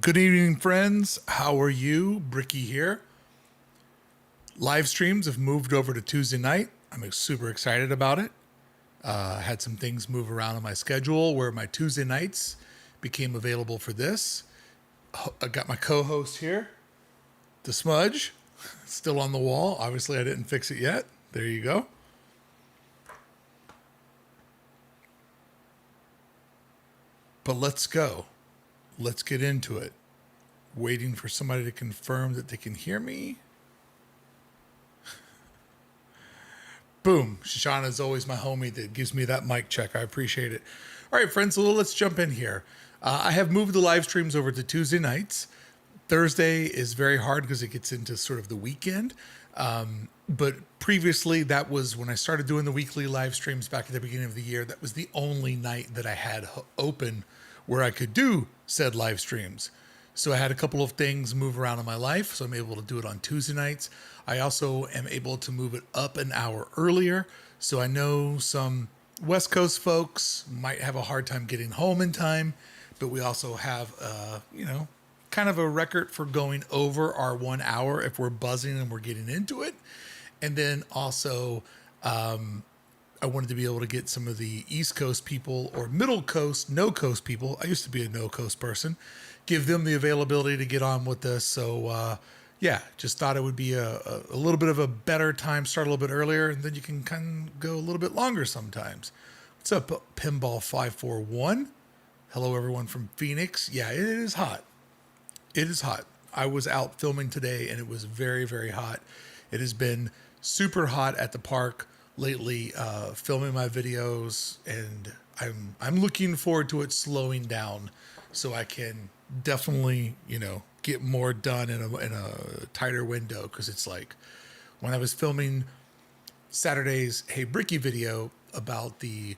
Good evening, friends. How are you? Brickey here. Live streams have moved over to Tuesday night. I'm super excited about it. I had some things move around on my schedule where my Tuesday nights became available for this. I got my co-host here, the smudge, still on the wall. Obviously, I didn't fix it yet. There you go. But let's go. Let's get into it. Waiting for somebody to confirm that they can hear me. Boom. Shoshana is always my homie that gives me that mic check. I appreciate it. All right, friends, so let's jump in here. I have moved the live streams over to Tuesday nights. Thursday is very hard because it gets into sort of the weekend. But previously, that was when I started doing the weekly live streams back at the beginning of the year. That was the only night that I had open where I could do said live streams. So I had a couple of things move around in my life, so I'm able to do it on Tuesday nights. I also am able to move it up an hour earlier. So I know some West Coast folks might have a hard time getting home in time, but we also have, kind of a record for going over our 1 hour if we're buzzing and we're getting into it. And then also, I wanted to be able to get some of the East Coast people or Middle Coast, No Coast people. I used to be a No Coast person. Give them the availability to get on with this. So, just thought it would be a little bit of a better time, start a little bit earlier, and then you can kind of go a little bit longer sometimes. What's up, Pinball541? Hello, everyone from Phoenix. Yeah, it is hot. It is hot. I was out filming today, and it was very, very hot. It has been super hot at the park lately, filming my videos, and I'm looking forward to it slowing down so I can definitely, get more done in a tighter window. Because it's like when I was filming Saturday's Hey Brickey video about the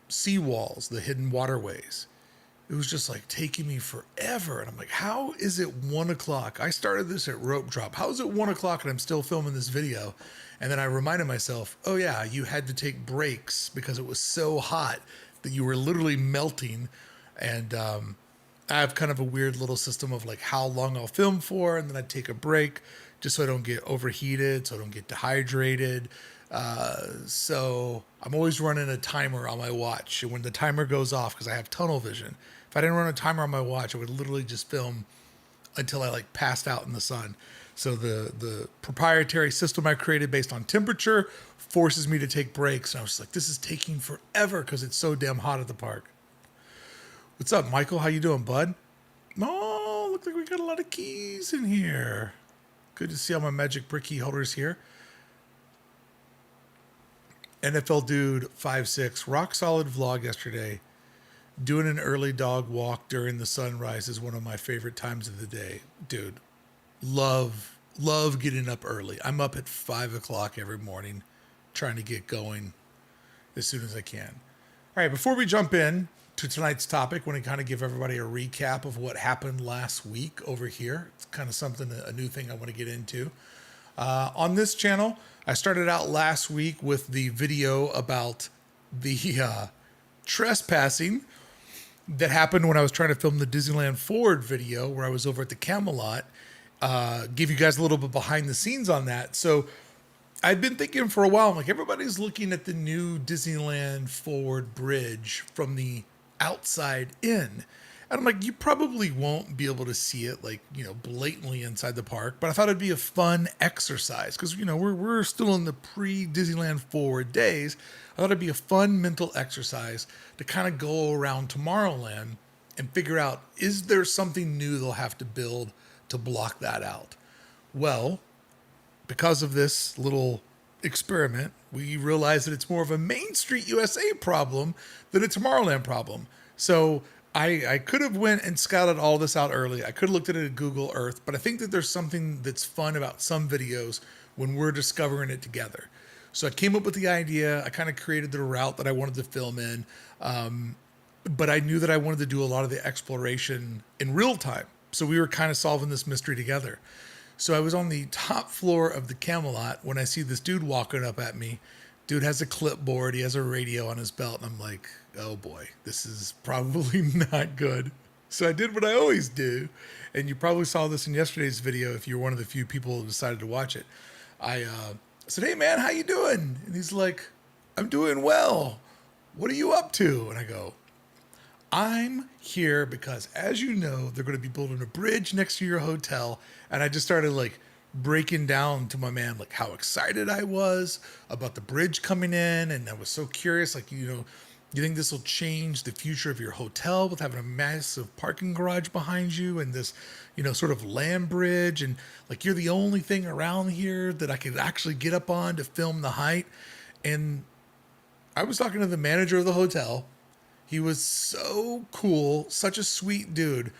sea walls, the hidden waterways, it was just like taking me forever. And I'm like, how is it 1 o'clock? I started this at rope drop. How is it 1 o'clock and I'm still filming this video? And then I reminded myself, oh yeah, you had to take breaks because it was so hot that you were literally melting. And I have kind of a weird little system of like how long I'll film for, and then I take a break just so I don't get overheated, so I don't get dehydrated. So I'm always running a timer on my watch. And when the timer goes off, because I have tunnel vision, if I didn't run a timer on my watch, I would literally just film until I like passed out in the sun. So the proprietary system I created based on temperature forces me to take breaks. And I was just like, this is taking forever because it's so damn hot at the park. What's up, Michael? How you doing, bud? Oh, looks like we got a lot of keys in here. Good to see all my Magic Brickey holders here. NFL Dude 56, rock solid vlog yesterday. Doing an early dog walk during the sunrise is one of my favorite times of the day. Dude, love getting up early. I'm up at 5 o'clock every morning trying to get going as soon as I can. All right, before we jump in to tonight's topic, I want to kind of give everybody a recap of what happened last week over here. It's kind of something, a new thing I want to get into. On this channel, I started out last week with the video about the trespassing that happened when I was trying to film the Disneyland Forward video where I was over at the Camelot. Give you guys a little bit behind the scenes on that. So I've been thinking for a while, I'm like, everybody's looking at the new Disneyland Forward bridge from the outside in. And I'm like, you probably won't be able to see it like, blatantly inside the park, but I thought it'd be a fun exercise because, we're still in the pre-Disneyland Forward days. I thought it'd be a fun mental exercise to kind of go around Tomorrowland and figure out, is there something new they'll have to build to block that out? Well, because of this little experiment, we realized that it's more of a Main Street USA problem than a Tomorrowland problem. So I could have went and scouted all this out early. I could have looked at it at Google Earth, but I think that there's something that's fun about some videos when we're discovering it together. So I came up with the idea. I kind of created the route that I wanted to film in. But I knew that I wanted to do a lot of the exploration in real time. So we were kind of solving this mystery together. So I was on the top floor of the Camelot when I see this dude walking up at me. Dude has a clipboard. He has a radio on his belt. And I'm like, oh boy, this is probably not good. So I did what I always do. And you probably saw this in yesterday's video if you're one of the few people who decided to watch it. I said, hey, man, how you doing? And he's like, I'm doing well. What are you up to? And I go, I'm here because, as you know, they're going to be building a bridge next to your hotel. And I just started like breaking down to my man, like how excited I was about the bridge coming in. And I was so curious, like, you think this will change the future of your hotel with having a massive parking garage behind you and this, sort of land bridge. And like, you're the only thing around here that I could actually get up on to film the height. And I was talking to the manager of the hotel. He was so cool, such a sweet dude.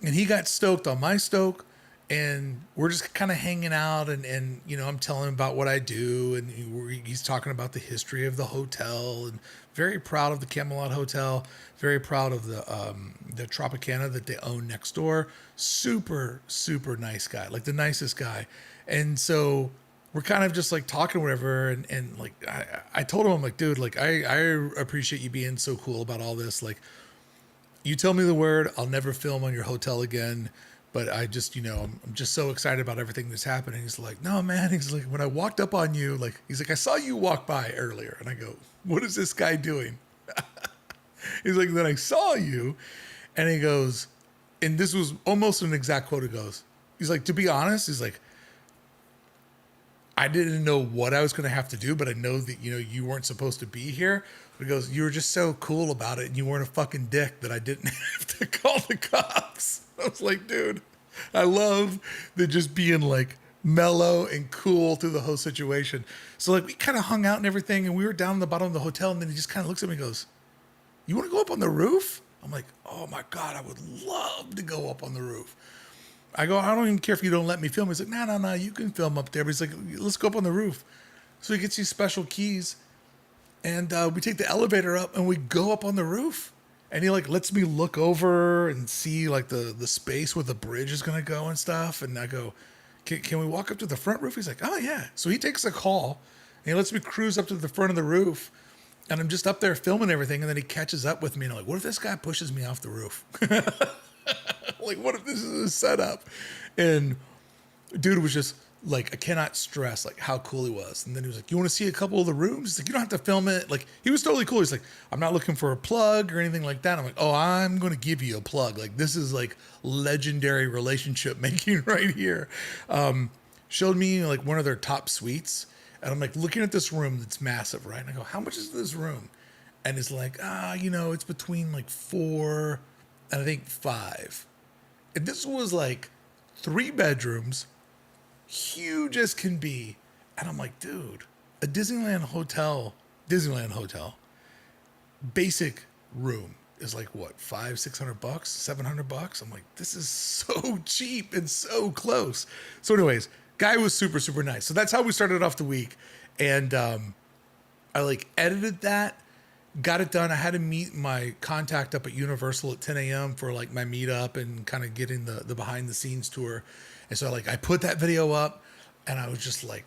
And he got stoked on my stoke. And we're just kind of hanging out. And I'm telling him about what I do. And he's talking about the history of the hotel. And very proud of the Camelot Hotel. Very proud of the Tropicana that they own next door. Super, super nice guy. Like the nicest guy. And so we're kind of just like talking whatever. And like, I told him, I'm like, dude, like, I appreciate you being so cool about all this. Like, you tell me the word, I'll never film on your hotel again. But I just, I'm just so excited about everything that's happening. He's like, no, man. He's like, when I walked up on you, like, he's like, I saw you walk by earlier. And I go, what is this guy doing? He's like, then I saw you. And he goes, and this was almost an exact quote. He goes, he's like, to be honest, he's like, I didn't know what I was going to have to do, but I know that, you weren't supposed to be here. But he goes, you were just so cool about it. And you weren't a fucking dick that I didn't have to call the cops. I was like, dude, I love the just being like mellow and cool through the whole situation. So like we kind of hung out and everything. And we were down in the bottom of the hotel. And then he just kind of looks at me and goes, you want to go up on the roof? I'm like, oh my God, I would love to go up on the roof. I go, I don't even care if you don't let me film. He's like, no, you can film up there. But he's like, let's go up on the roof. So he gets these special keys. And we take the elevator up and we go up on the roof. And he like lets me look over and see like the space where the bridge is going to go and stuff. And I go, can we walk up to the front roof? He's like, oh yeah. So he takes a call and he lets me cruise up to the front of the roof. And I'm just up there filming everything. And then he catches up with me. And I'm like, what if this guy pushes me off the roof? Like, what if this is a setup? And dude was just like, I cannot stress like how cool he was. And then he was like, you want to see a couple of the rooms? He's like, you don't have to film it. Like, he was totally cool. He's like, I'm not looking for a plug or anything like that. I'm like, oh, I'm going to give you a plug. Like, this is like legendary relationship making right here. Showed me like one of their top suites. And I'm like looking at this room that's massive, right? And I go, how much is this room? And it's like, it's between like 4 and I think 5. And this was like 3 bedrooms, huge as can be. And I'm like, dude, a Disneyland hotel, basic room is like what, $500-600, $700? I'm like, this is so cheap and so close. So anyways, guy was super, super nice. So that's how we started off the week. And I like edited that, got it done. I had to meet my contact up at Universal at 10 a.m. for like my meetup and kind of getting the behind the scenes tour. And so like I put that video up and I was just like,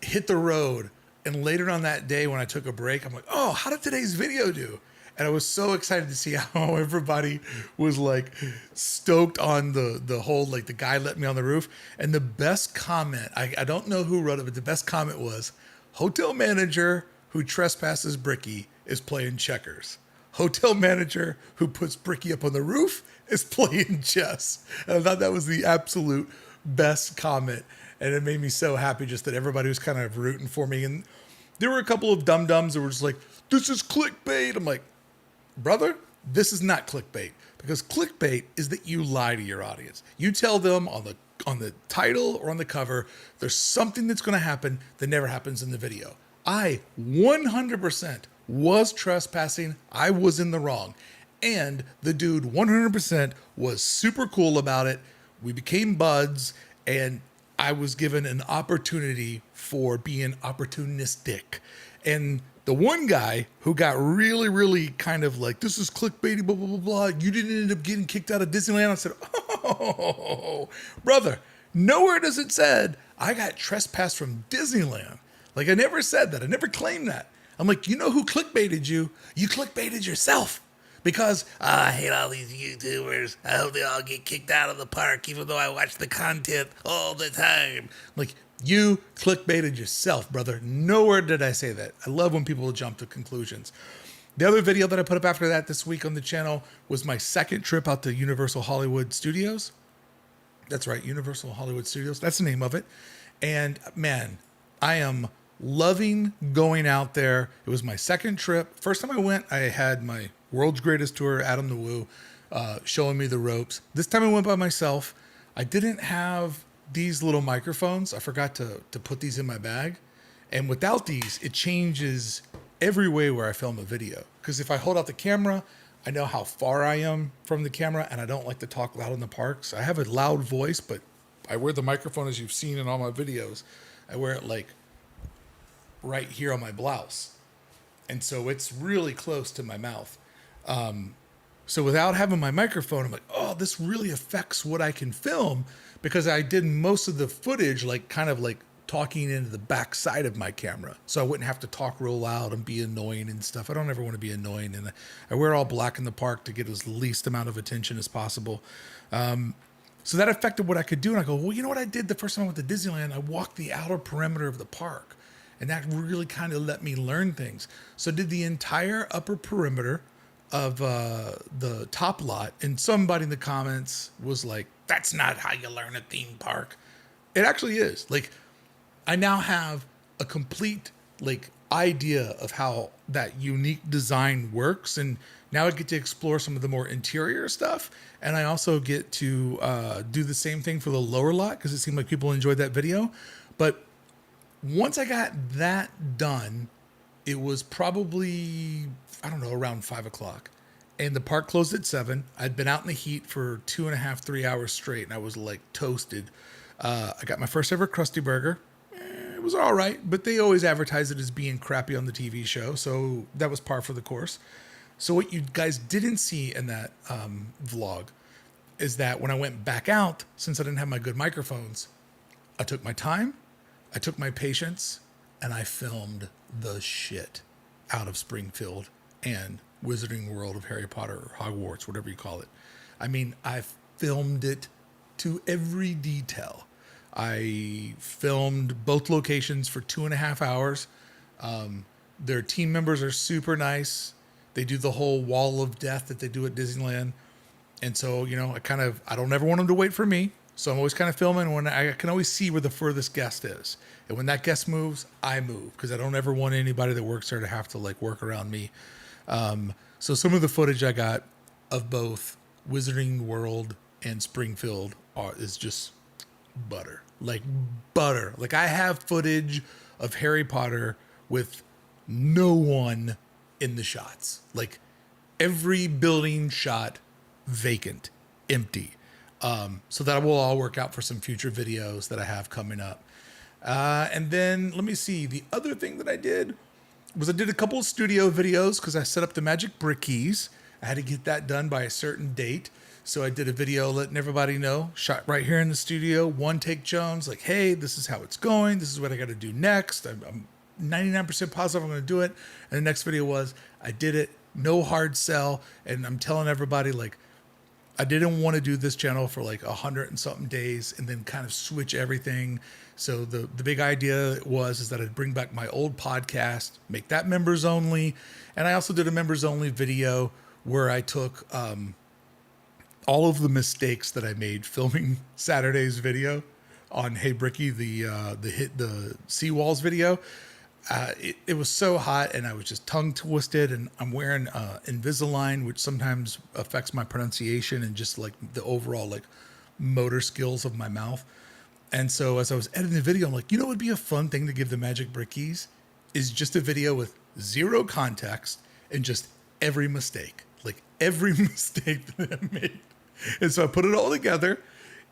hit the road. And later on that day when I took a break, I'm like, oh, how did today's video do? And I was so excited to see how everybody was like stoked on the whole, like the guy let me on the roof. And the best comment, I don't know who wrote it, but the best comment was, hotel manager who trespasses Brickey is playing checkers. Hotel manager who puts Brickey up on the roof is playing chess. And I thought that was the absolute best comment. And it made me so happy just that everybody was kind of rooting for me. And there were a couple of dum-dums that were just like, this is clickbait. I'm like, brother, this is not clickbait, because clickbait is that you lie to your audience. You tell them on the title or on the cover, there's something that's going to happen that never happens in the video. I 100% was trespassing. I was in the wrong. And the dude 100% was super cool about it. We became buds and I was given an opportunity for being opportunistic. And the one guy who got really, really kind of like, this is clickbaity, blah, blah, blah, blah. You didn't end up getting kicked out of Disneyland. I said, oh, brother, nowhere does it said I got trespassed from Disneyland. Like, I never said that. I never claimed that. I'm like, you know who clickbaited you? You clickbaited yourself, because I hate all these YouTubers. I hope they all get kicked out of the park, even though I watch the content all the time. Like, you clickbaited yourself, brother. Nowhere did I say that. I love when people jump to conclusions. The other video that I put up after that this week on the channel was my second trip out to Universal Hollywood Studios. That's right, Universal Hollywood Studios. That's the name of it. And man, I am loving going out there. It was my second trip. First time I went, I had my world's greatest tour, Adam the Woo, showing me the ropes. This time I went by myself. I didn't have these little microphones. I forgot to put these in my bag. And without these, it changes every way where I film a video. Because if I hold out the camera, I know how far I am from the camera, and I don't like to talk loud in the parks. I have a loud voice, but I wear the microphone, as you've seen in all my videos. I wear it like right here on my blouse. And so it's really close to my mouth. So without having my microphone, I'm like, oh, this really affects what I can film, because I did most of the footage like kind of like talking into the back side of my camera, so I wouldn't have to talk real loud and be annoying and stuff. I don't ever want to be annoying, and I wear all black in the park to get as least amount of attention as possible. So that affected what I could do, and I go, well, you know what I did the first time I went to Disneyland? I walked the outer perimeter of the park, and that really kind of let me learn things. So I did the entire upper perimeter of the top lot, and somebody in the comments was like, that's not how you learn a theme park. It actually is. Like, I now have a complete like idea of how that unique design works, and now I get to explore some of the more interior stuff, and I also get to do the same thing for the lower lot, because it seemed like people enjoyed that video. But once I got that done, it was probably, I don't know, around 5 o'clock, and the park closed at 7. I'd been out in the heat for 2.5, 3 hours straight, and I was like toasted. I got my first ever Krusty Burger. It was all right, but they always advertise it as being crappy on the TV show, so that was par for the course. So what you guys didn't see in that vlog is that when I went back out, since I didn't have my good microphones, I took my time, I took my patience, and I filmed the shit out of Springfield and Wizarding World of Harry Potter, or Hogwarts, whatever you call it. I mean, I filmed it to every detail. I filmed both locations for 2.5 hours. Their team members are super nice. They do the whole wall of death that they do at Disneyland. And so, you know, I don't ever want them to wait for me. So I'm always kind of filming when I can always see where the furthest guest is. And when that guest moves, I move, because I don't ever want anybody that works there to have to like work around me. So some of the footage I got of both Wizarding World and Springfield is just butter. Like butter. Like, I have footage of Harry Potter with no one in the shots. Like, every building shot vacant, empty. So that will all work out for some future videos that I have coming up. And then let me see. The other thing that I did was I did a couple of studio videos, because I set up the Magic Brickeys. I had to get that done by a certain date. So I did a video letting everybody know, shot right here in the studio, one take Jones, like, hey, this is how it's going. This is what I got to do next. I'm 99% positive I'm going to do it. And the next video was, I did it, no hard sell. And I'm telling everybody, like, I didn't want to do this channel for like 100 and something days and then kind of switch everything. So the big idea is that I'd bring back my old podcast, make that members only. And I also did a members only video where I took, all of the mistakes that I made filming Saturday's video on Hey Brickey, the Seawalls video. It was so hot, and I was just tongue twisted, and I'm wearing Invisalign, which sometimes affects my pronunciation and just like the overall like motor skills of my mouth. And so as I was editing the video, I'm like, you know what would be a fun thing to give the Magic Brickeys is just a video with zero context and just every mistake, like every mistake that I made. And so I put it all together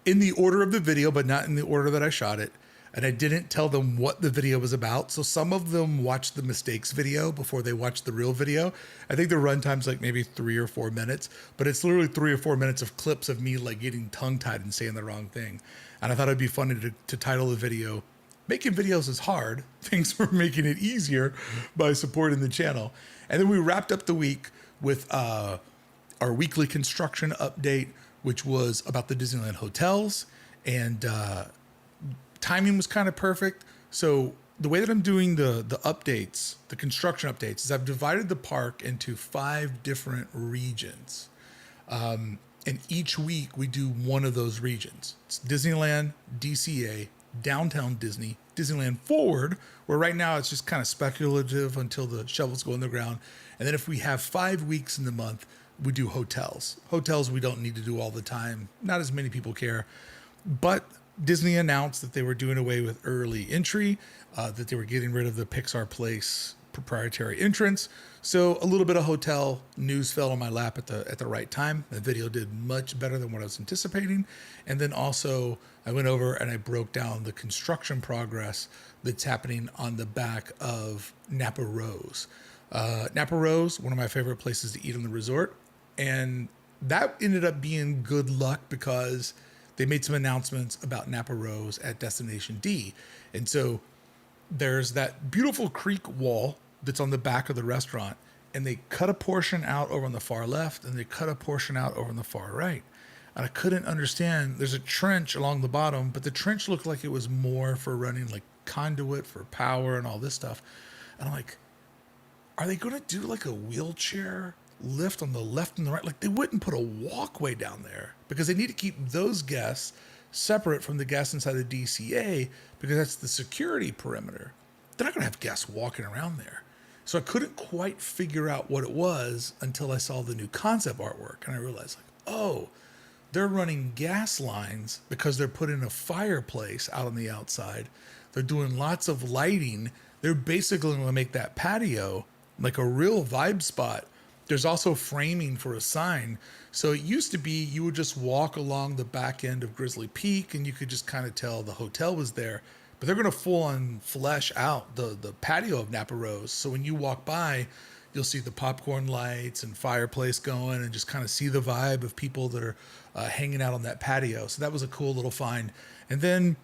in the order of the video, but not in the order that I shot it. And I didn't tell them what the video was about. So some of them watched the mistakes video before they watched the real video. I think the runtime's like maybe 3 or 4 minutes, but it's literally 3 or 4 minutes of clips of me like getting tongue tied and saying the wrong thing. And I thought it'd be funny to title the video, Making Videos is Hard. Thanks for making it easier by supporting the channel. And then we wrapped up the week with our weekly construction update, which was about the Disneyland hotels, and timing was kind of perfect. So the way that I'm doing the updates, the construction updates, is I've divided the park into 5 different regions. And each week we do one of those regions. It's Disneyland, DCA, Downtown Disney, Disneyland Forward, where right now it's just kind of speculative until the shovels go in the ground. And then if we have 5 weeks in the month, we do hotels. Hotels we don't need to do all the time. Not as many people care. But Disney announced that they were doing away with early entry, that they were getting rid of the Pixar Place proprietary entrance. So a little bit of hotel news fell on my lap at the right time. The video did much better than what I was anticipating. And then also I went over and I broke down the construction progress that's happening on the back of Napa Rose. Napa Rose, one of my favorite places to eat on the resort. And that ended up being good luck because they made some announcements about Napa Rose at Destination D. And so there's that beautiful creek wall that's on the back of the restaurant, and they cut a portion out over on the far left and they cut a portion out over on the far right. And I couldn't understand. There's a trench along the bottom, but the trench looked like it was more for running like conduit for power and all this stuff. And I'm like, are they going to do like a wheelchair lift on the left and the right? Like they wouldn't put a walkway down there because they need to keep those guests separate from the guests inside the DCA because that's the security perimeter. They're not going to have guests walking around there. So I couldn't quite figure out what it was until I saw the new concept artwork. And I realized, like, oh, they're running gas lines because they're putting a fireplace out on the outside. They're doing lots of lighting. They're basically going to make that patio like a real vibe spot. There's also framing for a sign. So it used to be you would just walk along the back end of Grizzly Peak and you could just kind of tell the hotel was there. But they're going to full on flesh out the patio of Napa Rose. So when you walk by, you'll see the popcorn lights and fireplace going and just kind of see the vibe of people that are hanging out on that patio. So that was a cool little find. And then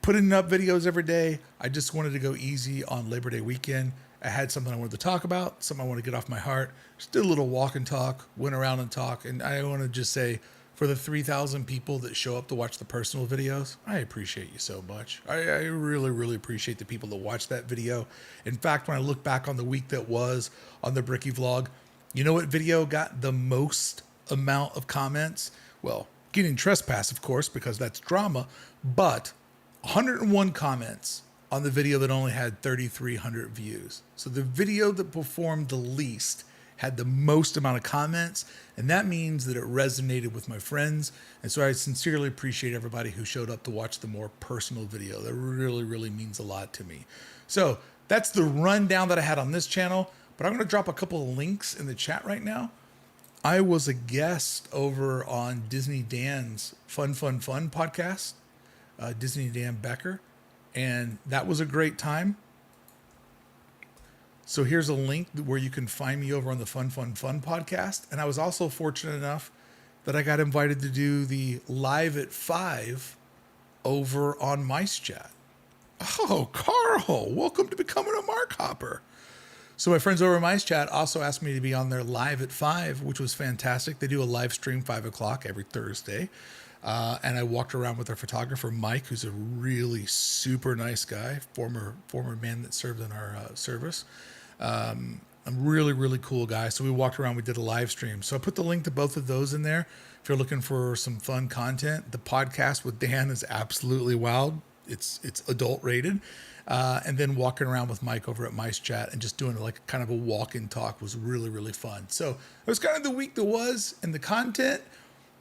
putting up videos every day, I just wanted to go easy on Labor Day weekend. I had something I wanted to talk about, something I want to get off my heart. Just did a little walk and talk, went around and talk. And I want to just say, for the 3,000 people that show up to watch the personal videos, I appreciate you so much. I really, really appreciate the people that watch that video. In fact, when I look back on the week that was on the Brickey vlog, you know what video got the most amount of comments? Well, getting trespass, of course, because that's drama, but 101 comments on the video that only had 3,300 views. So the video that performed the least had the most amount of comments, and that means that it resonated with my friends. And so I sincerely appreciate everybody who showed up to watch the more personal video. That really, really means a lot to me. So that's the rundown that I had on this channel, but I'm going to drop a couple of links in the chat right now. I was a guest over on Disney Dan's Fun podcast, Disney Dan Becker, and that was a great time. So here's a link where you can find me over on the Fun podcast. And I was also fortunate enough that I got invited to do the Live at 5 over on Mice Chat. Oh, Carl, welcome to becoming a Mark Hopper. So my friends over at Mice Chat also asked me to be on their Live at 5, which was fantastic. They do a live stream 5 o'clock every Thursday. And I walked around with their photographer, Mike, who's a really super nice guy, former man that served in our service. A really, really cool guy. So we walked around, we did a live stream. So I put the link to both of those in there. If you're looking for some fun content, the podcast with Dan is absolutely wild. It's adult rated. And then walking around with Mike over at Mice Chat and just doing like kind of a walk and talk was really, really fun. So it was kind of the week that was, and the content.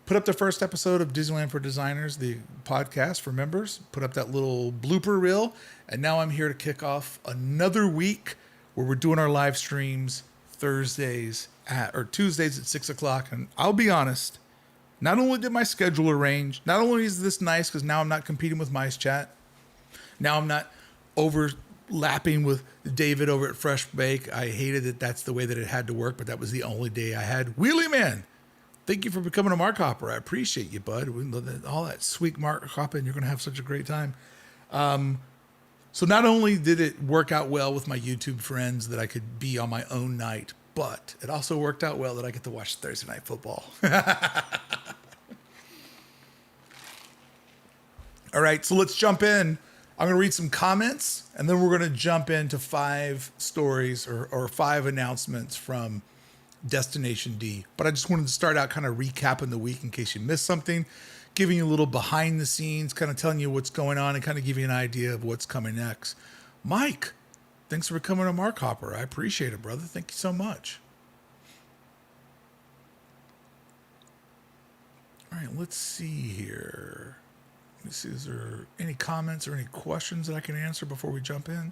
Put up the first episode of Disneyland for Designers, the podcast for members. Put up that little blooper reel. And now I'm here to kick off another week where we're doing our live streams Tuesdays at 6 o'clock. And I'll be honest, not only did my schedule arrange, not only is this nice because now I'm not competing with Mice Chat. Now I'm not overlapping with David over at Fresh Bake. I hated that that's the way that it had to work, but that was the only day I had. Wheelie Man, thank you for becoming a Mark Hopper. I appreciate you, bud. All that sweet Mark Hopping. You're going to have such a great time. So not only did it work out well with my YouTube friends that I could be on my own night, But it also worked out well that I get to watch Thursday Night Football. All right, so let's jump in. I'm going to read some comments, and then we're going to jump into 5 stories or 5 announcements from Destination D. But I just wanted to start out kind of recapping the week in case you missed something, giving you a little behind the scenes, kind of telling you what's going on and kind of giving you an idea of what's coming next. Mike, thanks for coming to Mark Hopper. I appreciate it, brother. Thank you so much. All right, let's see here. Let me see, is there any comments or any questions that I can answer before we jump in?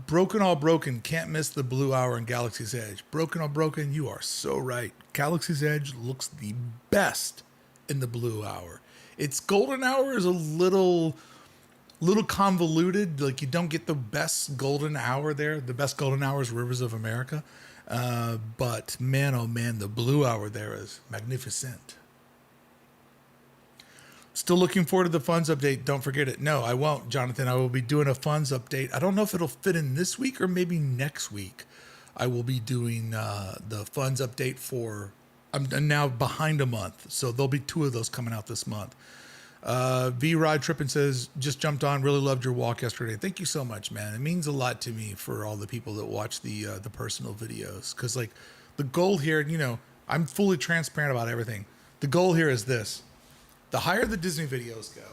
Broken All Broken, can't miss the Blue Hour in Galaxy's Edge. Broken All Broken, you are so right. Galaxy's Edge looks the best in the Blue Hour. Its Golden Hour is a little convoluted. Like, you don't get the best Golden Hour there. The best Golden Hour is Rivers of America. But man, oh man, the Blue Hour there is magnificent. Still looking forward to the funds update. Don't forget it. No, I won't, Jonathan. I will be doing a funds update. I don't know if it'll fit in this week or maybe next week. I will be doing the funds update for, I'm now behind a month. So there'll be 2 of those coming out this month. V-Rod Trippin says, just jumped on. Really loved your walk yesterday. Thank you so much, man. It means a lot to me for all the people that watch the personal videos. Because, like, the goal here, you know, I'm fully transparent about everything. The goal here is this. The higher the Disney videos go,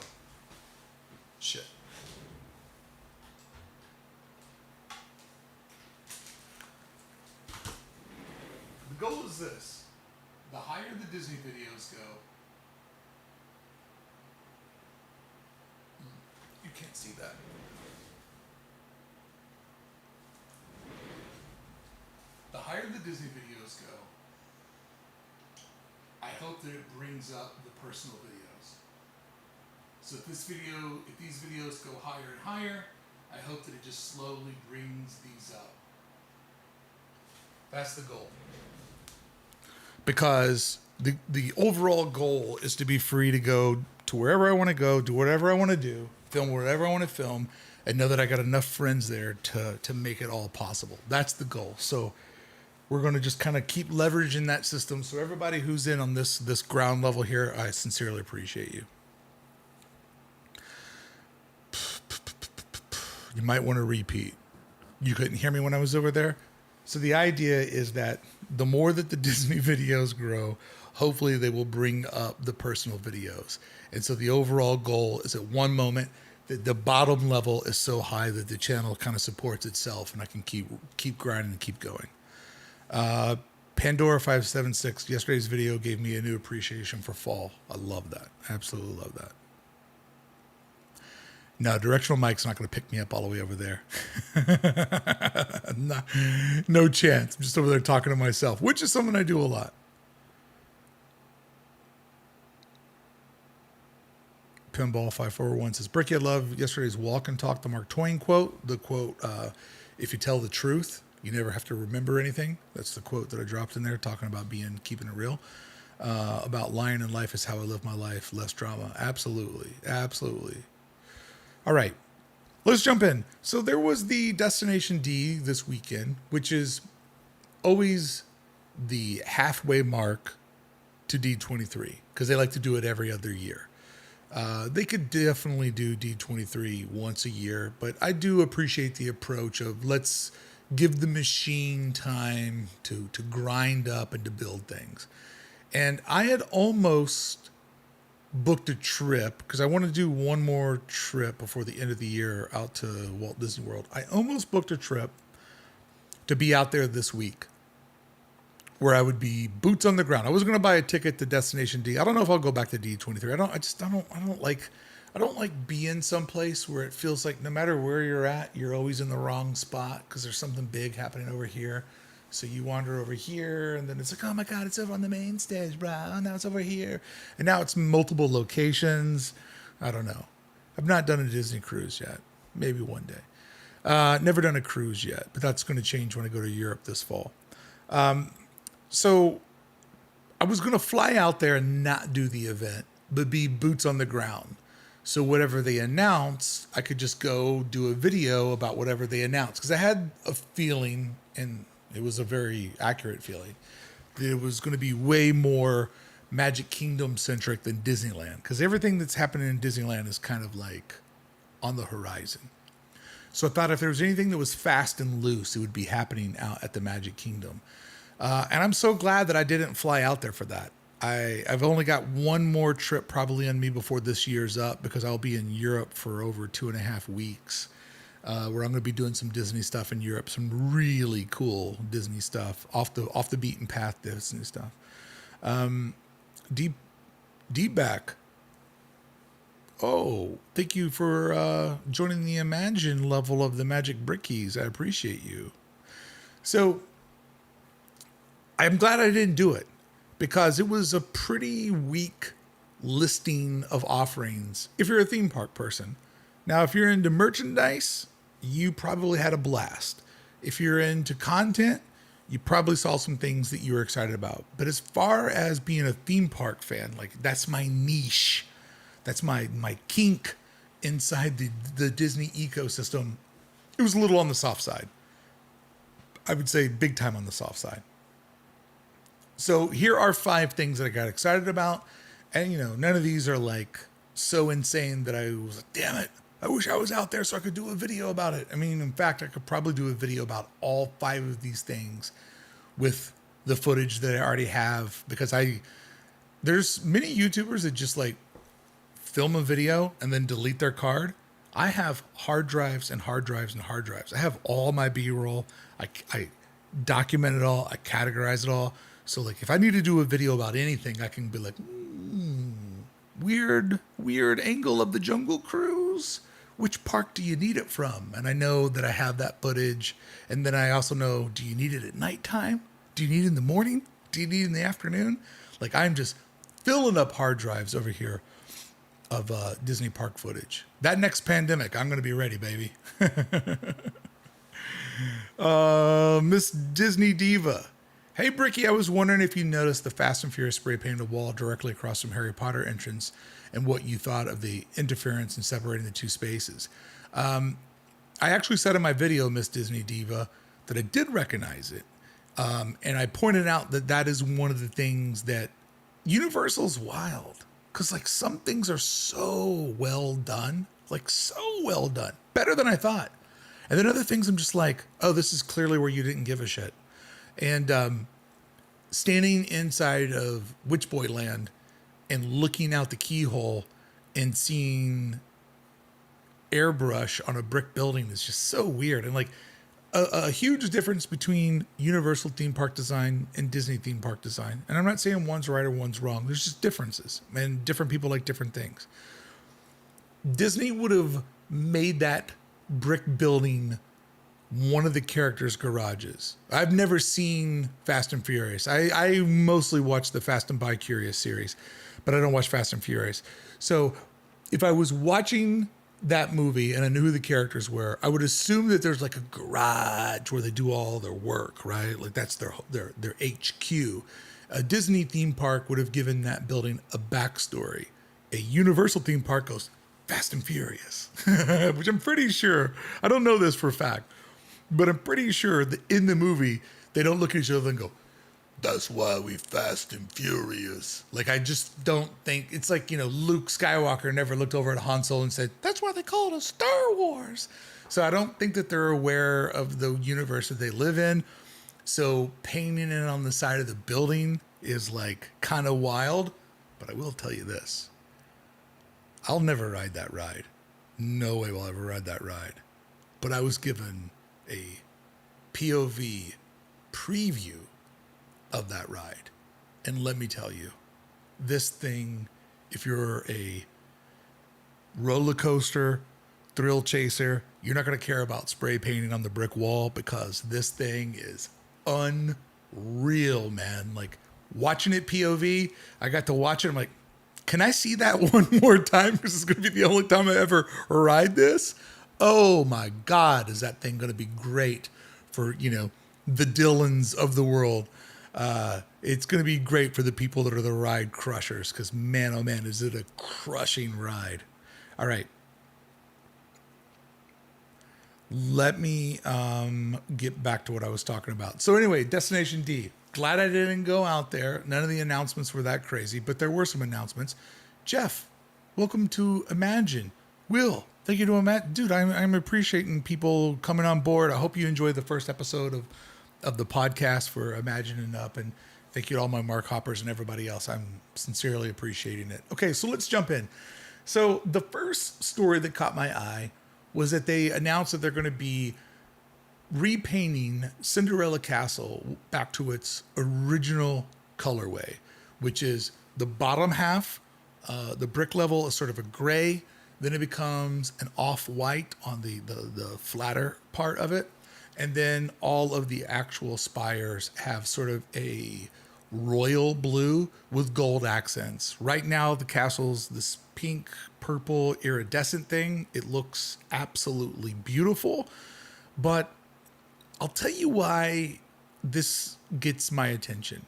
shit. The goal is this. The higher the Disney videos go, you can't see that. The higher the Disney videos go, I hope that it brings up the personal videos. So if these videos go higher and higher, I hope that it just slowly brings these up. That's the goal. Because the overall goal is to be free to go to wherever I want to go, do whatever I want to do, film whatever I want to film, and know that I got enough friends there to make it all possible. That's the goal. So we're going to just kind of keep leveraging that system. So everybody who's in on this ground level here, I sincerely appreciate you. You might want to repeat. You couldn't hear me when I was over there. So the idea is that the more that the Disney videos grow, hopefully they will bring up the personal videos. And so the overall goal is at one moment that the bottom level is so high that the channel kind of supports itself and I can keep grinding and keep going. Pandora 576, yesterday's video gave me a new appreciation for fall. I love that. Absolutely love that. No, directional mic's not going to pick me up all the way over there. No chance. I'm just over there talking to myself, which is something I do a lot. Pinball 541 says, Brickey, I love yesterday's walk and talk, the Mark Twain quote. The quote, if you tell the truth, you never have to remember anything. That's the quote that I dropped in there, talking about keeping it real. About lying in life is how I live my life, less drama. Absolutely. Absolutely. All right, let's jump in. So there was the Destination D this weekend, which is always the halfway mark to D23 because they like to do it every other year. They could definitely do D23 once a year, but I do appreciate the approach of let's give the machine time to grind up and to build things. And I had almost booked a trip because I want to do one more trip before the end of the year out to Walt Disney World. I almost booked a trip to be out there this week where I would be boots on the ground. I was going to buy a ticket to Destination D. I don't know if I'll go back to D23. I don't like being someplace where it feels like no matter where you're at, you're always in the wrong spot because there's something big happening over here. So you wander over here, and then it's like, oh my God, it's over on the main stage, bro. Now it's over here. And now it's multiple locations. I don't know. I've not done a Disney cruise yet. Maybe one day. Never done a cruise yet, but that's going to change when I go to Europe this fall. So I was going to fly out there and not do the event, but be boots on the ground. So whatever they announce, I could just go do a video about whatever they announce. Because I had a feeling and it was a very accurate feeling. It was going to be way more Magic Kingdom centric than Disneyland, because everything that's happening in Disneyland is kind of like on the horizon. So I thought if there was anything that was fast and loose, it would be happening out at the Magic Kingdom. And I'm so glad that I didn't fly out there for that. I've only got one more trip probably on me before this year's up, because I'll be in Europe for over 2.5 weeks, where I'm going to be doing some Disney stuff in Europe, some really cool Disney stuff, off the beaten path Disney stuff. Deep back. Oh, thank you for joining the Imagine level of the Magic Brickeys. I appreciate you. So I'm glad I didn't do it, because it was a pretty weak listing of offerings if you're a theme park person. Now, if you're into merchandise, you probably had a blast. If you're into content, you probably saw some things that you were excited about. But as far as being a theme park fan, like that's my niche. That's my kink inside the Disney ecosystem. It was a little on the soft side. I would say big time on the soft side. So here are 5 things that I got excited about. And, you know, none of these are like so insane that I was like, damn it, I wish I was out there so I could do a video about it. I mean, in fact, I could probably do a video about all 5 of these things with the footage that I already have, because there's many YouTubers that just like film a video and then delete their card. I have hard drives and hard drives and hard drives. I have all my B-roll. I document it all. I categorize it all. So like if I need to do a video about anything, I can be like, weird angle of the Jungle Cruise. Which park do you need it from? And I know that I have that footage. And then I also know, do you need it at nighttime? Do you need it in the morning? Do you need it in the afternoon? Like I'm just filling up hard drives over here of Disney park footage. That next pandemic, I'm going to be ready, baby. Miss Disney Diva. Hey, Brickey, I was wondering if you noticed the Fast and Furious spray painted wall directly across from Harry Potter entrance and what you thought of the interference in separating the 2 spaces. I actually said in my video, Miss Disney Diva, that I did recognize it. And I pointed out that that is one of the things that Universal's wild. Because like some things are so well done, better than I thought. And then other things I'm just like, oh, this is clearly where you didn't give a shit. And standing inside of Witch Boy Land and looking out the keyhole and seeing airbrush on a brick building is just so weird. And like a huge difference between Universal theme park design and Disney theme park design. And I'm not saying one's right or one's wrong. There's just differences, and different people like different things. Disney would have made that brick building one of the characters' garages. I've never seen Fast and Furious. I mostly watch the Fast and By Curious series, but I don't watch Fast and Furious. So if I was watching that movie and I knew who the characters were, I would assume that there's like a garage where they do all their work, right? Like that's their HQ. A Disney theme park would have given that building a backstory. A Universal theme park goes Fast and Furious, which I'm pretty sure, I don't know this for a fact, but I'm pretty sure that in the movie, they don't look at each other and go, that's why we Fast and Furious. Like, I just don't think, it's like, you know, Luke Skywalker never looked over at Han Solo and said, that's why they call it a Star Wars. So I don't think that they're aware of the universe that they live in. So painting it on the side of the building is like kind of wild. But I will tell you this. I'll never ride that ride. No way will I ever ride that ride. But I was given a POV preview of that ride. And let me tell you, this thing, if you're a roller coaster thrill chaser, you're not going to care about spray painting on the brick wall, because this thing is unreal, man. Like watching it POV, I got to watch it. I'm like, can I see that one more time? Because it's going to be the only time I ever ride this. Oh my God, is that thing going to be great for, you know, the Dylans of the world. It's going to be great for the people that are the ride crushers, because man, oh man, is it a crushing ride. All right. Let me get back to what I was talking about. So anyway, Destination D. Glad I didn't go out there. None of the announcements were that crazy, but there were some announcements. Jeff, welcome to Imagine. Will, thank you to Imagine. Dude, I'm appreciating people coming on board. I hope you enjoyed the first episode of the podcast for Imagine and Up. And thank you to all my Mark Hoppers and everybody else. I'm sincerely appreciating it. Okay, so let's jump in. So the first story that caught my eye was that they announced that they're going to be repainting Cinderella Castle back to its original colorway, which is the bottom half, the brick level is sort of a gray, then it becomes an off-white on the flatter part of it, and then all of the actual spires have sort of a royal blue with gold accents. Right now, the castle's this pink, purple, iridescent thing. It looks absolutely beautiful, but I'll tell you why this gets my attention.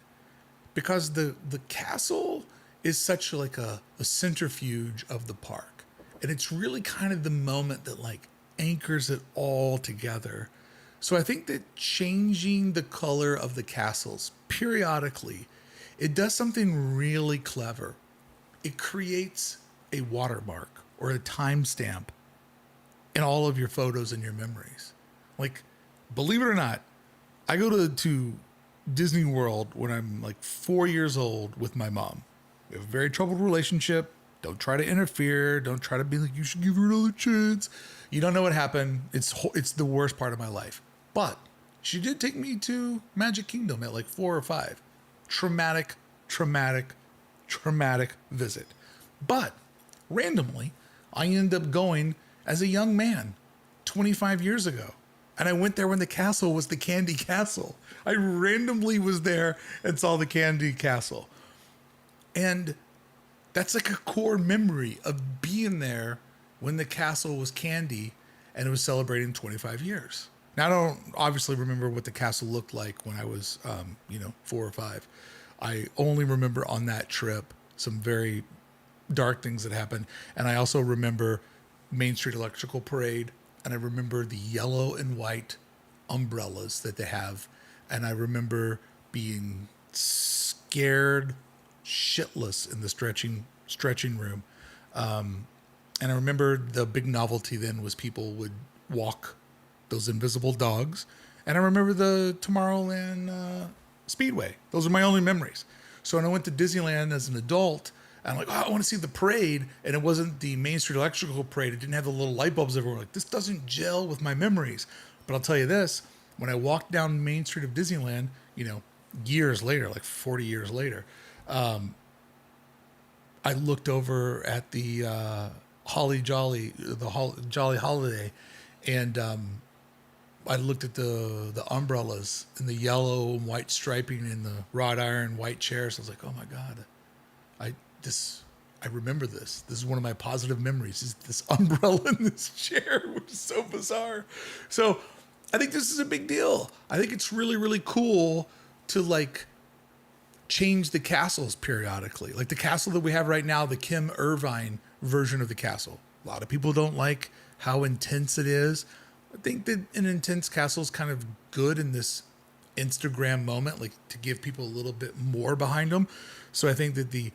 Because the castle is such like a centrifuge of the park. And it's really kind of the moment that like anchors it all together. So I think that changing the color of the castles periodically, it does something really clever. It creates a watermark or a timestamp in all of your photos and your memories. Like, believe it or not, I go to Disney World when I'm like 4 years old with my mom. We have a very troubled relationship. Don't try to interfere. Don't try to be like, you should give her another chance. You don't know what happened. It's the worst part of my life. But she did take me to Magic Kingdom at like 4 or 5. Traumatic visit. But randomly, I ended up going as a young man 25 years ago. And I went there when the castle was the Candy Castle. I randomly was there and saw the Candy Castle. And that's like a core memory of being there when the castle was candy and it was celebrating 25 years. Now, I don't obviously remember what the castle looked like when I was, 4 or 5. I only remember on that trip some very dark things that happened. And I also remember Main Street Electrical Parade. And I remember the yellow and white umbrellas that they have. And I remember being scared shitless in the stretching room. And I remember the big novelty then was people would walk those invisible dogs. And I remember the Tomorrowland Speedway. Those are my only memories. So when I went to Disneyland as an adult, I'm like, oh, I want to see the parade. And it wasn't the Main Street Electrical Parade. It didn't have the little light bulbs everywhere. Like, this doesn't gel with my memories. But I'll tell you this, when I walked down Main Street of Disneyland, years later, like 40 years later, I looked over at the Jolly Holiday, and I looked at the umbrellas and the yellow and white striping and the wrought iron white chairs. I was like, oh my God, I remember this. This is one of my positive memories, is this umbrella in this chair, which is so bizarre. So I think this is a big deal. I think it's really, really cool to like change the castles periodically. Like the castle that we have right now, the Kim Irvine version of the castle. A lot of people don't like how intense it is. I think that an intense castle is kind of good in this Instagram moment, like to give people a little bit more behind them. So I think that the